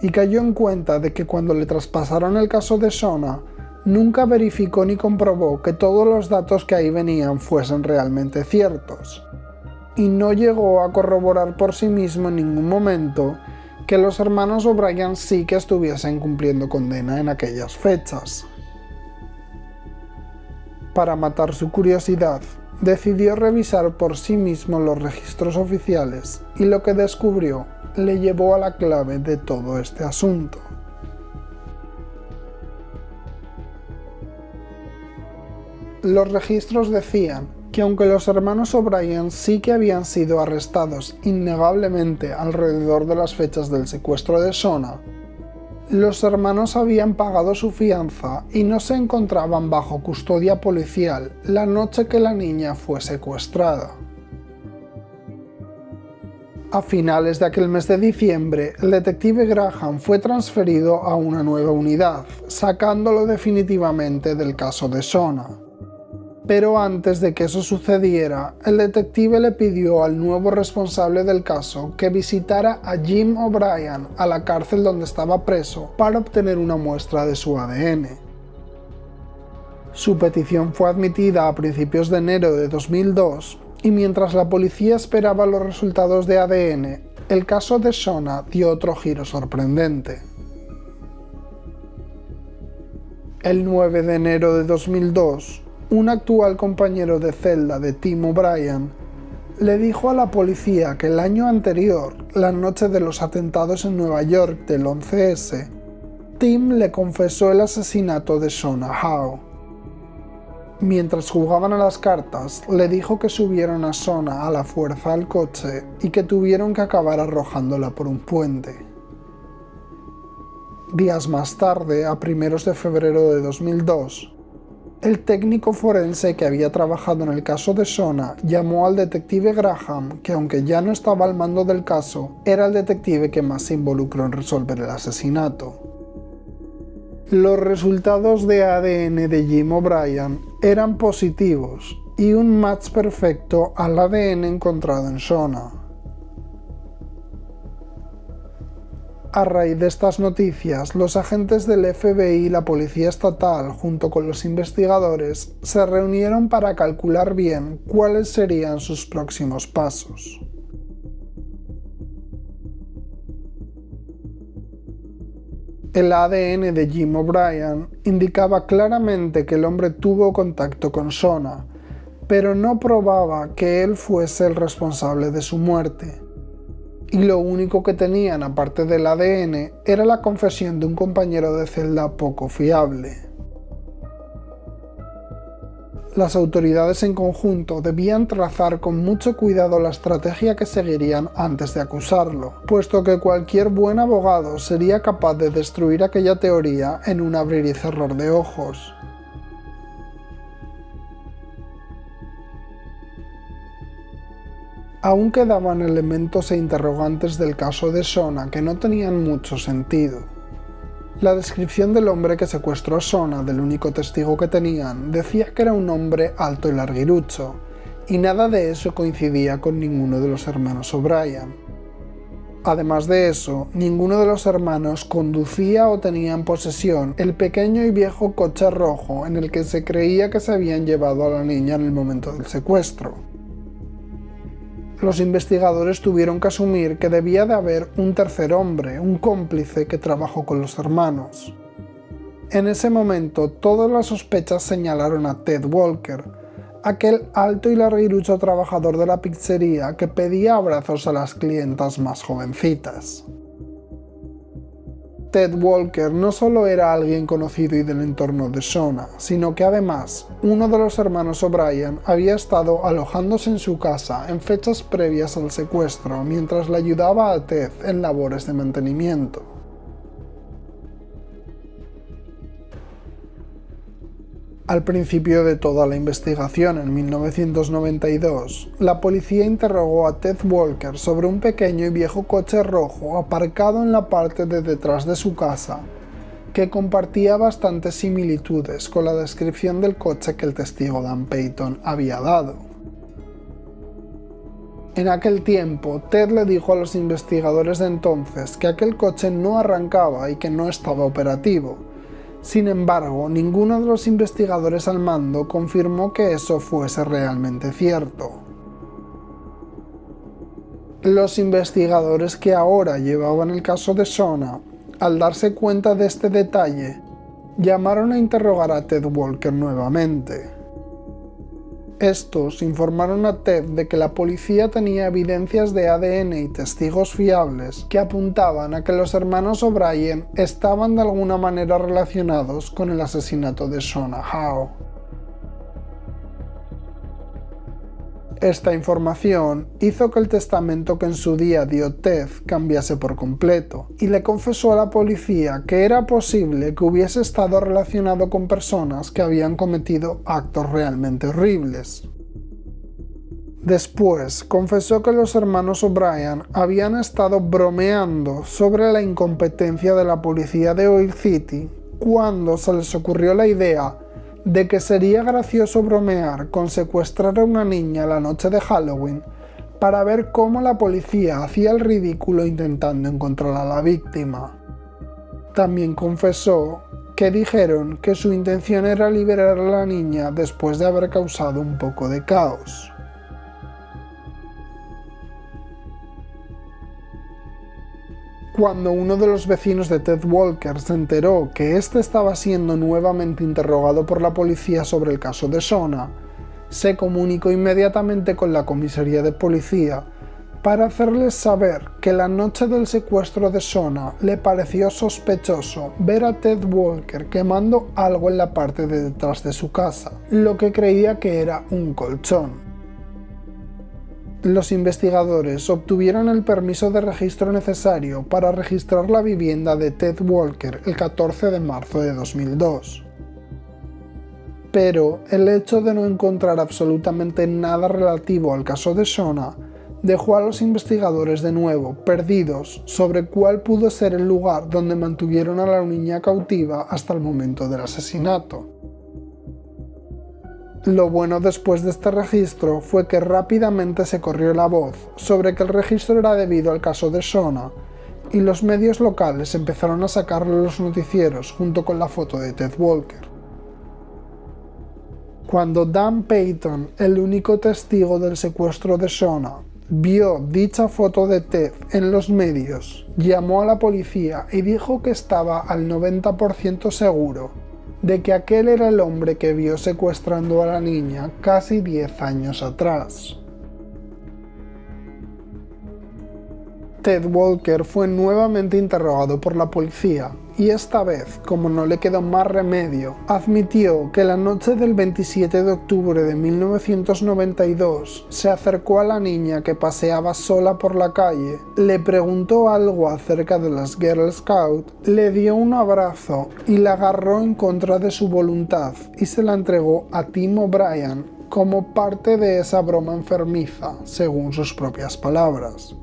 y cayó en cuenta de que cuando le traspasaron el caso de Shona, nunca verificó ni comprobó que todos los datos que ahí venían fuesen realmente ciertos. Y no llegó a corroborar por sí mismo en ningún momento que los hermanos O'Brien sí que estuviesen cumpliendo condena en aquellas fechas. Para matar su curiosidad, decidió revisar por sí mismo los registros oficiales y lo que descubrió le llevó a la clave de todo este asunto. Los registros decían que aunque los hermanos O'Brien sí que habían sido arrestados innegablemente alrededor de las fechas del secuestro de Shona, los hermanos habían pagado su fianza y no se encontraban bajo custodia policial la noche que la niña fue secuestrada. A finales de aquel mes de diciembre, el detective Graham fue transferido a una nueva unidad, sacándolo definitivamente del caso de Shona. Pero antes de que eso sucediera, el detective le pidió al nuevo responsable del caso que visitara a Jim O'Brien a la cárcel donde estaba preso para obtener una muestra de su ADN. Su petición fue admitida a principios de enero de 2002 y mientras la policía esperaba los resultados de ADN, el caso de Shona dio otro giro sorprendente. El 9 de enero de 2002, un actual compañero de celda de Tim O'Brien le dijo a la policía que el año anterior, la noche de los atentados en Nueva York del 11S, Tim le confesó el asesinato de Shona Howe. Mientras jugaban a las cartas, le dijo que subieron a Shona a la fuerza al coche y que tuvieron que acabar arrojándola por un puente. Días más tarde, a primeros de febrero de 2002, el técnico forense que había trabajado en el caso de Shona llamó al detective Graham, que aunque ya no estaba al mando del caso, era el detective que más se involucró en resolver el asesinato. Los resultados de ADN de Jim O'Brien eran positivos y un match perfecto al ADN encontrado en Shona. A raíz de estas noticias, los agentes del FBI y la Policía Estatal, junto con los investigadores, se reunieron para calcular bien cuáles serían sus próximos pasos. El ADN de Jim O'Brien indicaba claramente que el hombre tuvo contacto con Shona, pero no probaba que él fuese el responsable de su muerte. Y lo único que tenían aparte del ADN era la confesión de un compañero de celda poco fiable. Las autoridades en conjunto debían trazar con mucho cuidado la estrategia que seguirían antes de acusarlo, puesto que cualquier buen abogado sería capaz de destruir aquella teoría en un abrir y cerrar de ojos. Aún quedaban elementos e interrogantes del caso de Shona que no tenían mucho sentido. La descripción del hombre que secuestró a Shona, del único testigo que tenían, decía que era un hombre alto y larguirucho, y nada de eso coincidía con ninguno de los hermanos O'Brien. Además de eso, ninguno de los hermanos conducía o tenía en posesión el pequeño y viejo coche rojo en el que se creía que se habían llevado a la niña en el momento del secuestro. Los investigadores tuvieron que asumir que debía de haber un tercer hombre, un cómplice que trabajó con los hermanos. En ese momento, todas las sospechas señalaron a Ted Walker, aquel alto y larguirucho trabajador de la pizzería que pedía abrazos a las clientas más jovencitas. Ted Walker no solo era alguien conocido y del entorno de Shona, sino que además uno de los hermanos O'Brien había estado alojándose en su casa en fechas previas al secuestro mientras le ayudaba a Ted en labores de mantenimiento. Al principio de toda la investigación, en 1992, la policía interrogó a Ted Walker sobre un pequeño y viejo coche rojo aparcado en la parte de detrás de su casa, que compartía bastantes similitudes con la descripción del coche que el testigo Dan Payton había dado. En aquel tiempo, Ted le dijo a los investigadores de entonces que aquel coche no arrancaba y que no estaba operativo. Sin embargo, ninguno de los investigadores al mando confirmó que eso fuese realmente cierto. Los investigadores que ahora llevaban el caso de Shona, al darse cuenta de este detalle, llamaron a interrogar a Ted Walker nuevamente. Estos informaron a Ted de que la policía tenía evidencias de ADN y testigos fiables que apuntaban a que los hermanos O'Brien estaban de alguna manera relacionados con el asesinato de Shona Howe. Esta información hizo que el testamento que en su día dio Ted cambiase por completo, y le confesó a la policía que era posible que hubiese estado relacionado con personas que habían cometido actos realmente horribles. Después, confesó que los hermanos O'Brien habían estado bromeando sobre la incompetencia de la policía de Oil City cuando se les ocurrió la idea de que sería gracioso bromear con secuestrar a una niña la noche de Halloween para ver cómo la policía hacía el ridículo intentando encontrar a la víctima. También confesó que dijeron que su intención era liberar a la niña después de haber causado un poco de caos. Cuando uno de los vecinos de Ted Walker se enteró que éste estaba siendo nuevamente interrogado por la policía sobre el caso de Shona, se comunicó inmediatamente con la comisaría de policía para hacerles saber que la noche del secuestro de Shona le pareció sospechoso ver a Ted Walker quemando algo en la parte de detrás de su casa, lo que creía que era un colchón. Los investigadores obtuvieron el permiso de registro necesario para registrar la vivienda de Ted Walker el 14 de marzo de 2002. Pero el hecho de no encontrar absolutamente nada relativo al caso de Shona dejó a los investigadores de nuevo perdidos sobre cuál pudo ser el lugar donde mantuvieron a la niña cautiva hasta el momento del asesinato. Lo bueno después de este registro fue que rápidamente se corrió la voz sobre que el registro era debido al caso de Shona, y los medios locales empezaron a sacarlo en los noticieros junto con la foto de Ted Walker. Cuando Dan Payton, el único testigo del secuestro de Shona, vio dicha foto de Ted en los medios, llamó a la policía y dijo que estaba al 90% seguro de que aquel era el hombre que vio secuestrando a la niña casi 10 años atrás. Ted Walker fue nuevamente interrogado por la policía y esta vez, como no le quedó más remedio, admitió que la noche del 27 de octubre de 1992 se acercó a la niña que paseaba sola por la calle, le preguntó algo acerca de las Girl Scouts, le dio un abrazo y la agarró en contra de su voluntad y se la entregó a Tim O'Brien como parte de esa broma enfermiza, según sus propias palabras.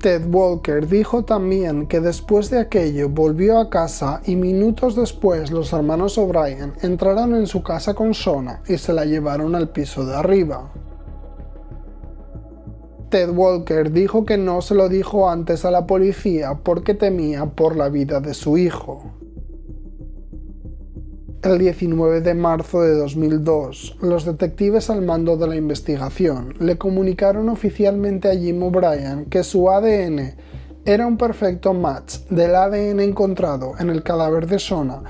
Ted Walker dijo también que después de aquello volvió a casa y minutos después los hermanos O'Brien entraron en su casa con Shona y se la llevaron al piso de arriba. Ted Walker dijo que no se lo dijo antes a la policía porque temía por la vida de su hijo. El 19 de marzo de 2002, los detectives al mando de la investigación le comunicaron oficialmente a Jim O'Brien que su ADN era un perfecto match del ADN encontrado en el cadáver de Shona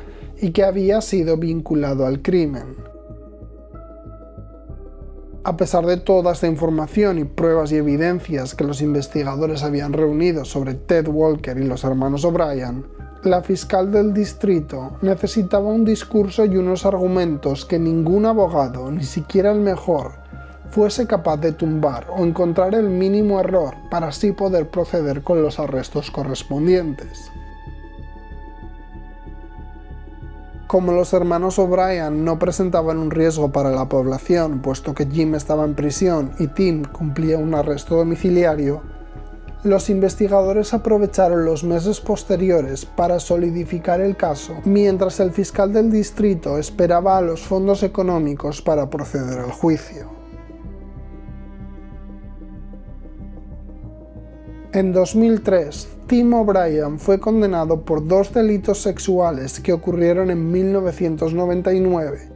y que había sido vinculado al crimen. A pesar de toda esta información y pruebas y evidencias que los investigadores habían reunido sobre Ted Walker y los hermanos O'Brien, la fiscal del distrito necesitaba un discurso y unos argumentos que ningún abogado, ni siquiera el mejor, fuese capaz de tumbar o encontrar el mínimo error para así poder proceder con los arrestos correspondientes. Como los hermanos O'Brien no presentaban un riesgo para la población, puesto que Jim estaba en prisión y Tim cumplía un arresto domiciliario, los investigadores aprovecharon los meses posteriores para solidificar el caso, mientras el fiscal del distrito esperaba a los fondos económicos para proceder al juicio. En 2003, Tim O'Brien fue condenado por 2 delitos sexuales que ocurrieron en 1999,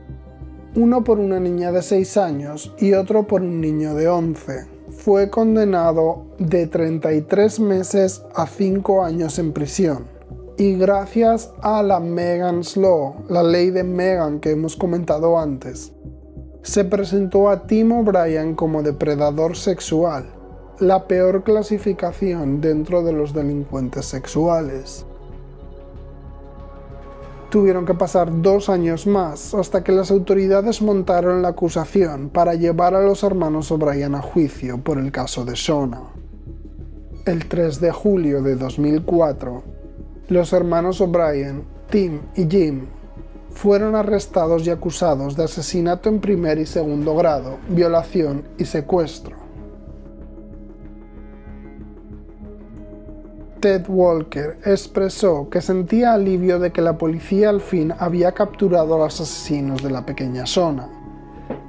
uno por una niña de 6 años y otro por un niño de 11. Fue condenado de 33 meses a 5 años en prisión. Y gracias a la Megan's Law, la ley de Megan que hemos comentado antes, se presentó a Tim O'Brien como depredador sexual, la peor clasificación dentro de los delincuentes sexuales. Tuvieron que pasar 2 años más hasta que las autoridades montaron la acusación para llevar a los hermanos O'Brien a juicio por el caso de Shona. El 3 de julio de 2004, los hermanos O'Brien, Tim y Jim, fueron arrestados y acusados de asesinato en primer y segundo grado, violación y secuestro. Ted Walker expresó que sentía alivio de que la policía al fin había capturado a los asesinos de la pequeña Shona,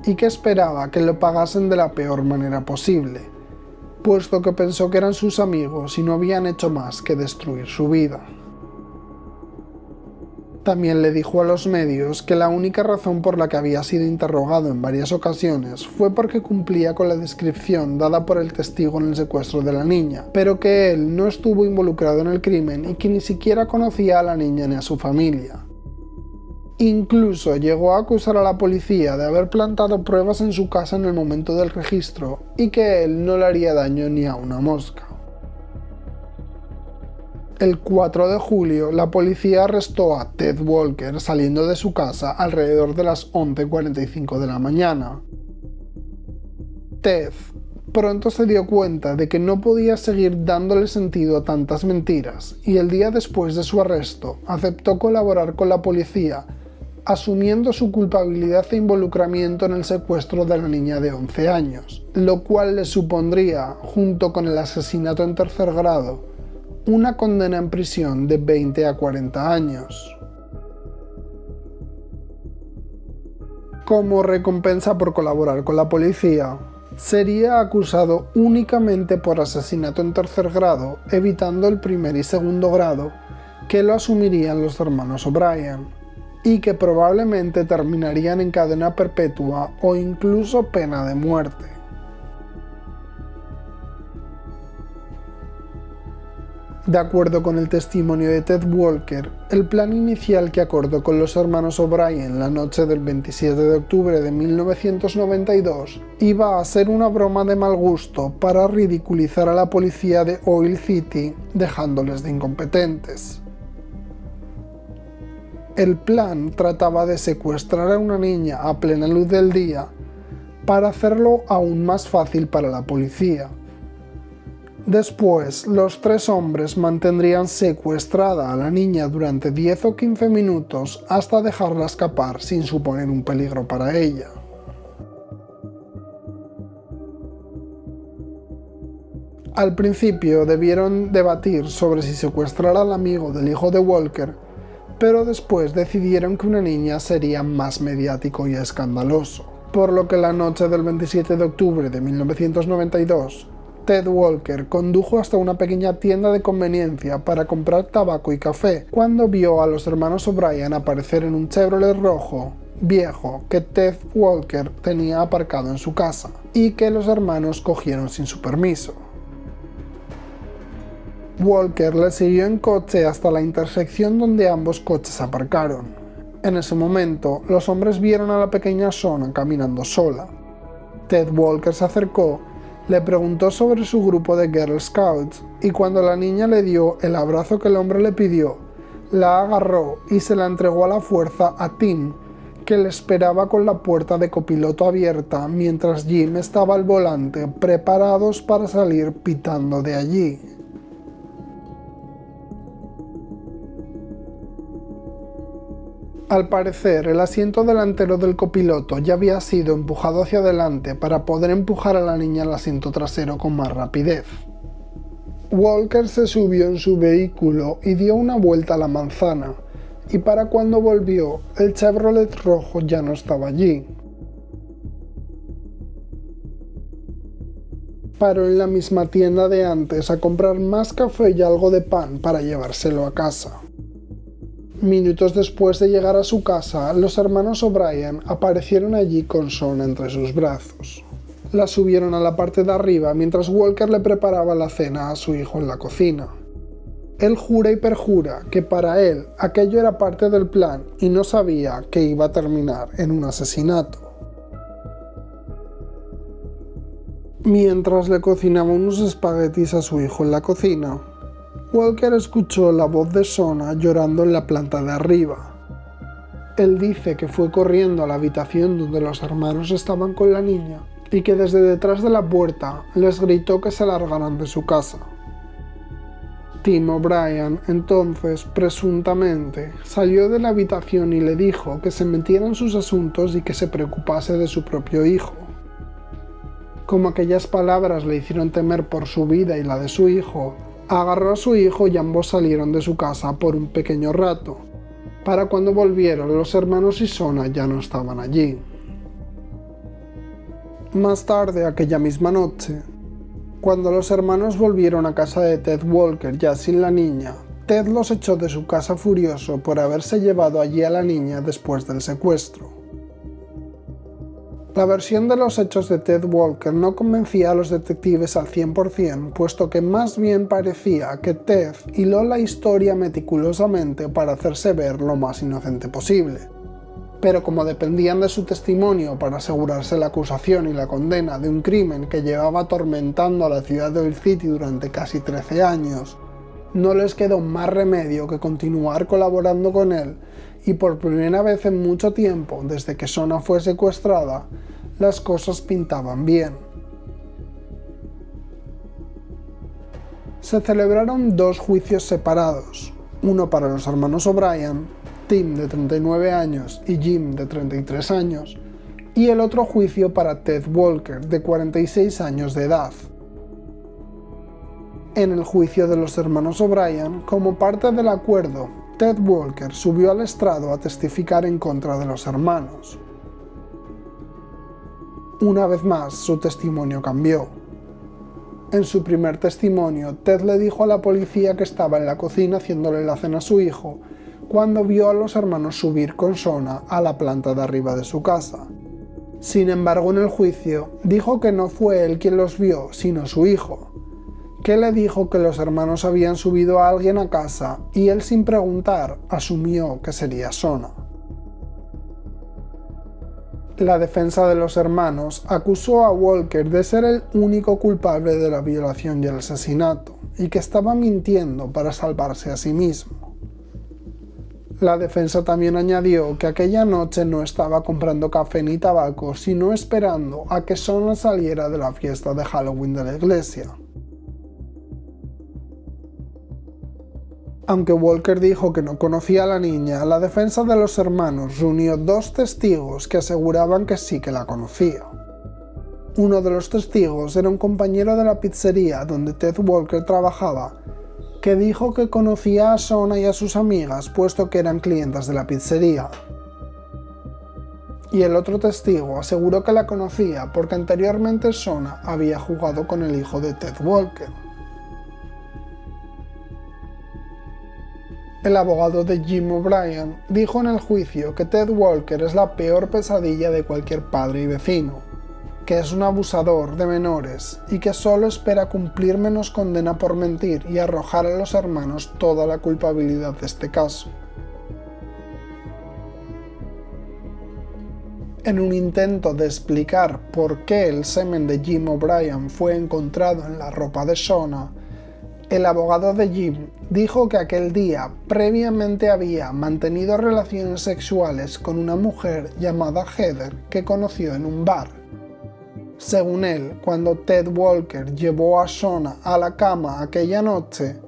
y que esperaba que lo pagasen de la peor manera posible, puesto que pensó que eran sus amigos y no habían hecho más que destruir su vida. También le dijo a los medios que la única razón por la que había sido interrogado en varias ocasiones fue porque cumplía con la descripción dada por el testigo en el secuestro de la niña, pero que él no estuvo involucrado en el crimen y que ni siquiera conocía a la niña ni a su familia. Incluso llegó a acusar a la policía de haber plantado pruebas en su casa en el momento del registro y que él no le haría daño ni a una mosca. El 4 de julio, la policía arrestó a Ted Walker saliendo de su casa alrededor de las 11:45 de la mañana. Ted pronto se dio cuenta de que no podía seguir dándole sentido a tantas mentiras y el día después de su arresto aceptó colaborar con la policía, asumiendo su culpabilidad e involucramiento en el secuestro de la niña de 11 años, lo cual le supondría, junto con el asesinato en tercer grado, una condena en prisión de 20 a 40 años. Como recompensa por colaborar con la policía, sería acusado únicamente por asesinato en tercer grado, evitando el primer y segundo grado, que lo asumirían los hermanos O'Brien, y que probablemente terminarían en cadena perpetua o incluso pena de muerte. De acuerdo con el testimonio de Ted Walker, el plan inicial que acordó con los hermanos O'Brien la noche del 27 de octubre de 1992 iba a ser una broma de mal gusto para ridiculizar a la policía de Oil City, dejándoles de incompetentes. El plan trataba de secuestrar a una niña a plena luz del día para hacerlo aún más fácil para la policía. Después, los 3 hombres mantendrían secuestrada a la niña durante 10 o 15 minutos hasta dejarla escapar sin suponer un peligro para ella. Al principio debieron debatir sobre si secuestrar al amigo del hijo de Walker, pero después decidieron que una niña sería más mediático y escandaloso, por lo que la noche del 27 de octubre de 1992, Ted Walker condujo hasta una pequeña tienda de conveniencia para comprar tabaco y café cuando vio a los hermanos O'Brien aparecer en un Chevrolet rojo viejo que Ted Walker tenía aparcado en su casa y que los hermanos cogieron sin su permiso. Walker le siguió en coche hasta la intersección donde ambos coches aparcaron. En ese momento, los hombres vieron a la pequeña Shona caminando sola. Ted Walker se acercó, le preguntó sobre su grupo de Girl Scouts y cuando la niña le dio el abrazo que el hombre le pidió, la agarró y se la entregó a la fuerza a Tim, que le esperaba con la puerta de copiloto abierta mientras Jim estaba al volante preparados para salir pitando de allí. Al parecer, el asiento delantero del copiloto ya había sido empujado hacia adelante para poder empujar a la niña al asiento trasero con más rapidez. Walker se subió en su vehículo y dio una vuelta a la manzana, y para cuando volvió, el Chevrolet rojo ya no estaba allí. Paró en la misma tienda de antes a comprar más café y algo de pan para llevárselo a casa. Minutos después de llegar a su casa, los hermanos O'Brien aparecieron allí con Shona entre sus brazos. La subieron a la parte de arriba mientras Walker le preparaba la cena a su hijo en la cocina. Él jura y perjura que para él aquello era parte del plan y no sabía que iba a terminar en un asesinato. Mientras le cocinaba unos espaguetis a su hijo en la cocina, Walker escuchó la voz de Shona llorando en la planta de arriba. Él dice que fue corriendo a la habitación donde los hermanos estaban con la niña y que desde detrás de la puerta les gritó que se largaran de su casa. Tim O'Brien, entonces, presuntamente, salió de la habitación y le dijo que se metiera en sus asuntos y que se preocupase de su propio hijo. Como aquellas palabras le hicieron temer por su vida y la de su hijo, agarró a su hijo y ambos salieron de su casa por un pequeño rato. Para cuando volvieron, los hermanos y Shona ya no estaban allí. Más tarde, aquella misma noche, cuando los hermanos volvieron a casa de Ted Walker ya sin la niña, Ted los echó de su casa furioso por haberse llevado allí a la niña después del secuestro. La versión de los hechos de Ted Walker no convencía a los detectives al 100%, puesto que más bien parecía que Ted hiló la historia meticulosamente para hacerse ver lo más inocente posible. Pero como dependían de su testimonio para asegurarse la acusación y la condena de un crimen que llevaba atormentando a la ciudad de Oil City durante casi 13 años, no les quedó más remedio que continuar colaborando con él, y por primera vez en mucho tiempo, desde que Shona fue secuestrada, las cosas pintaban bien. Se celebraron dos juicios separados, uno para los hermanos O'Brien, Tim de 39 años y Jim de 33 años, y el otro juicio para Ted Walker de 46 años de edad. En el juicio de los hermanos O'Brien, como parte del acuerdo, Ted Walker subió al estrado a testificar en contra de los hermanos. Una vez más, su testimonio cambió. En su primer testimonio, Ted le dijo a la policía que estaba en la cocina haciéndole la cena a su hijo cuando vio a los hermanos subir con Shona a la planta de arriba de su casa. Sin embargo, en el juicio, dijo que no fue él quien los vio, sino su hijo, que le dijo que los hermanos habían subido a alguien a casa y él, sin preguntar, asumió que sería Shona. La defensa de los hermanos acusó a Walker de ser el único culpable de la violación y el asesinato, y que estaba mintiendo para salvarse a sí mismo. La defensa también añadió que aquella noche no estaba comprando café ni tabaco, sino esperando a que Shona saliera de la fiesta de Halloween de la iglesia. Aunque Walker dijo que no conocía a la niña, la defensa de los hermanos reunió dos testigos que aseguraban que sí que la conocía. Uno de los testigos era un compañero de la pizzería donde Ted Walker trabajaba, que dijo que conocía a Shona y a sus amigas puesto que eran clientas de la pizzería. Y el otro testigo aseguró que la conocía porque anteriormente Shona había jugado con el hijo de Ted Walker. El abogado de Jim O'Brien dijo en el juicio que Ted Walker es la peor pesadilla de cualquier padre y vecino, que es un abusador de menores y que solo espera cumplir menos condena por mentir y arrojar a los hermanos toda la culpabilidad de este caso. En un intento de explicar por qué el semen de Jim O'Brien fue encontrado en la ropa de Shona, el abogado de Jim dijo que aquel día previamente había mantenido relaciones sexuales con una mujer llamada Heather que conoció en un bar. Según él, cuando Ted Walker llevó a Shona a la cama aquella noche,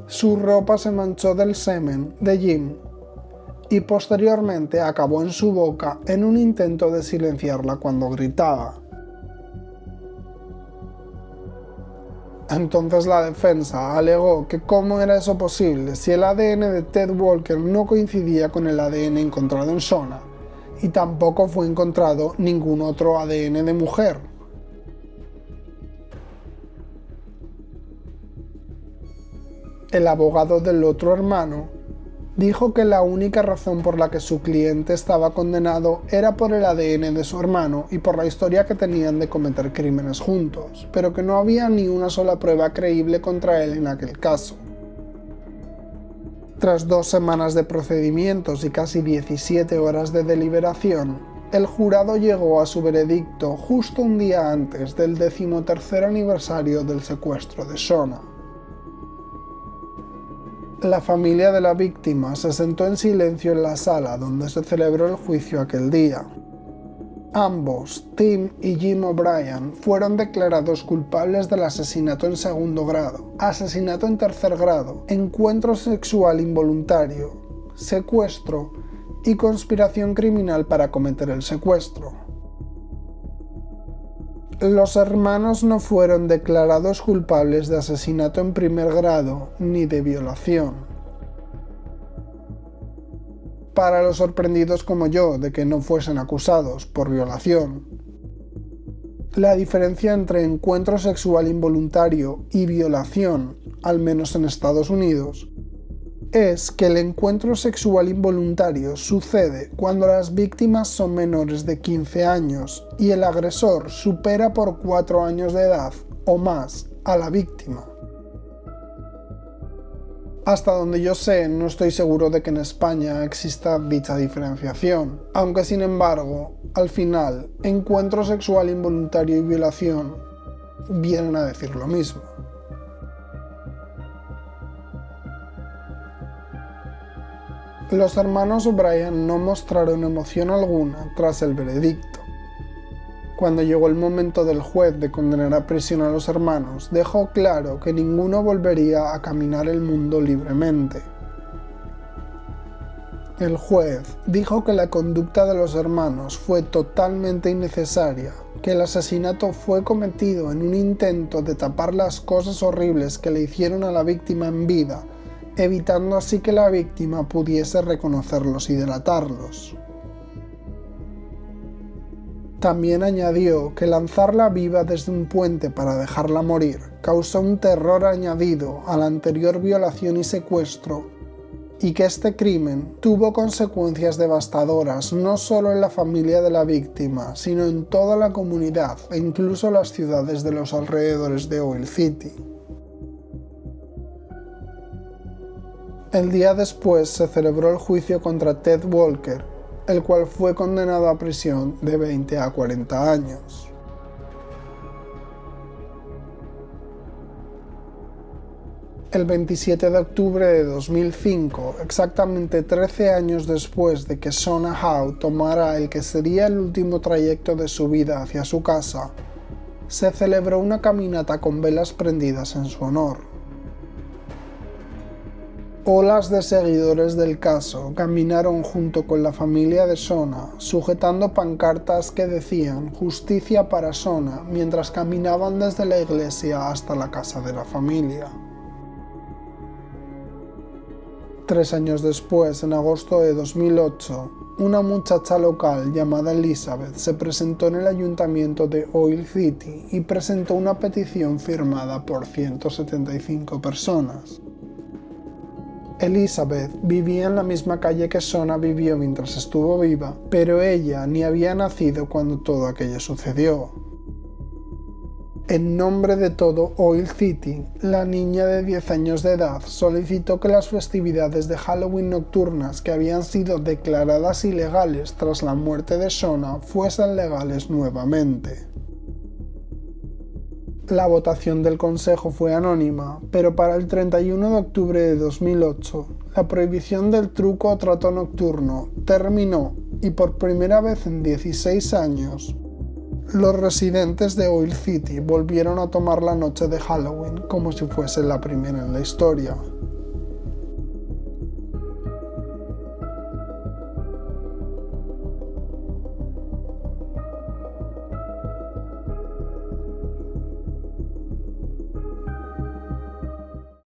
su ropa se manchó del semen de Jim y posteriormente acabó en su boca en un intento de silenciarla cuando gritaba. Entonces la defensa alegó que cómo era eso posible si el ADN de Ted Walker no coincidía con el ADN encontrado en Shona, y tampoco fue encontrado ningún otro ADN de mujer. El abogado del otro hermano dijo que la única razón por la que su cliente estaba condenado era por el ADN de su hermano y por la historia que tenían de cometer crímenes juntos, pero que no había ni una sola prueba creíble contra él en aquel caso. Tras 2 semanas de procedimientos y casi 17 horas de deliberación, el jurado llegó a su veredicto justo un día antes del 13º aniversario del secuestro de Shona. La familia de la víctima se sentó en silencio en la sala donde se celebró el juicio aquel día. Ambos, Tim y Jim O'Brien, fueron declarados culpables del asesinato en 2º grado, asesinato en 3er grado, encuentro sexual involuntario, secuestro y conspiración criminal para cometer el secuestro. Los hermanos no fueron declarados culpables de asesinato en 1er grado ni de violación. Para los sorprendidos como yo de que no fuesen acusados por violación, la diferencia entre encuentro sexual involuntario y violación, al menos en Estados Unidos, es que el encuentro sexual involuntario sucede cuando las víctimas son menores de 15 años y el agresor supera por 4 años de edad o más a la víctima. Hasta donde yo sé, no estoy seguro de que en España exista dicha diferenciación, aunque sin embargo, al final, encuentro sexual involuntario y violación vienen a decir lo mismo. Los hermanos O'Brien no mostraron emoción alguna tras el veredicto. Cuando llegó el momento del juez de condenar a prisión a los hermanos, dejó claro que ninguno volvería a caminar el mundo libremente. El juez dijo que la conducta de los hermanos fue totalmente innecesaria, que el asesinato fue cometido en un intento de tapar las cosas horribles que le hicieron a la víctima en vida, evitando así que la víctima pudiese reconocerlos y delatarlos. También añadió que lanzarla viva desde un puente para dejarla morir causó un terror añadido a la anterior violación y secuestro, y que este crimen tuvo consecuencias devastadoras no solo en la familia de la víctima, sino en toda la comunidad e incluso las ciudades de los alrededores de Oil City. El día después se celebró el juicio contra Ted Walker, el cual fue condenado a prisión de 20 a 40 años. El 27 de octubre de 2005, exactamente 13 años después de que Shona Howe tomara el que sería el último trayecto de su vida hacia su casa, se celebró una caminata con velas prendidas en su honor. Olas de seguidores del caso caminaron junto con la familia de Sona, sujetando pancartas que decían "Justicia para Sona" mientras caminaban desde la iglesia hasta la casa de la familia. 3 años después, en agosto de 2008, una muchacha local llamada Elizabeth se presentó en el ayuntamiento de Oil City y presentó una petición firmada por 175 personas. Elizabeth vivía en la misma calle que Sona vivió mientras estuvo viva, pero ella ni había nacido cuando todo aquello sucedió. En nombre de todo Oil City, la niña de 10 años de edad solicitó que las festividades de Halloween nocturnas que habían sido declaradas ilegales tras la muerte de Sona fuesen legales nuevamente. La votación del Consejo fue anónima, pero para el 31 de octubre de 2008, la prohibición del truco o trato nocturno terminó y por primera vez en 16 años, los residentes de Oil City volvieron a tomar la noche de Halloween como si fuese la primera en la historia.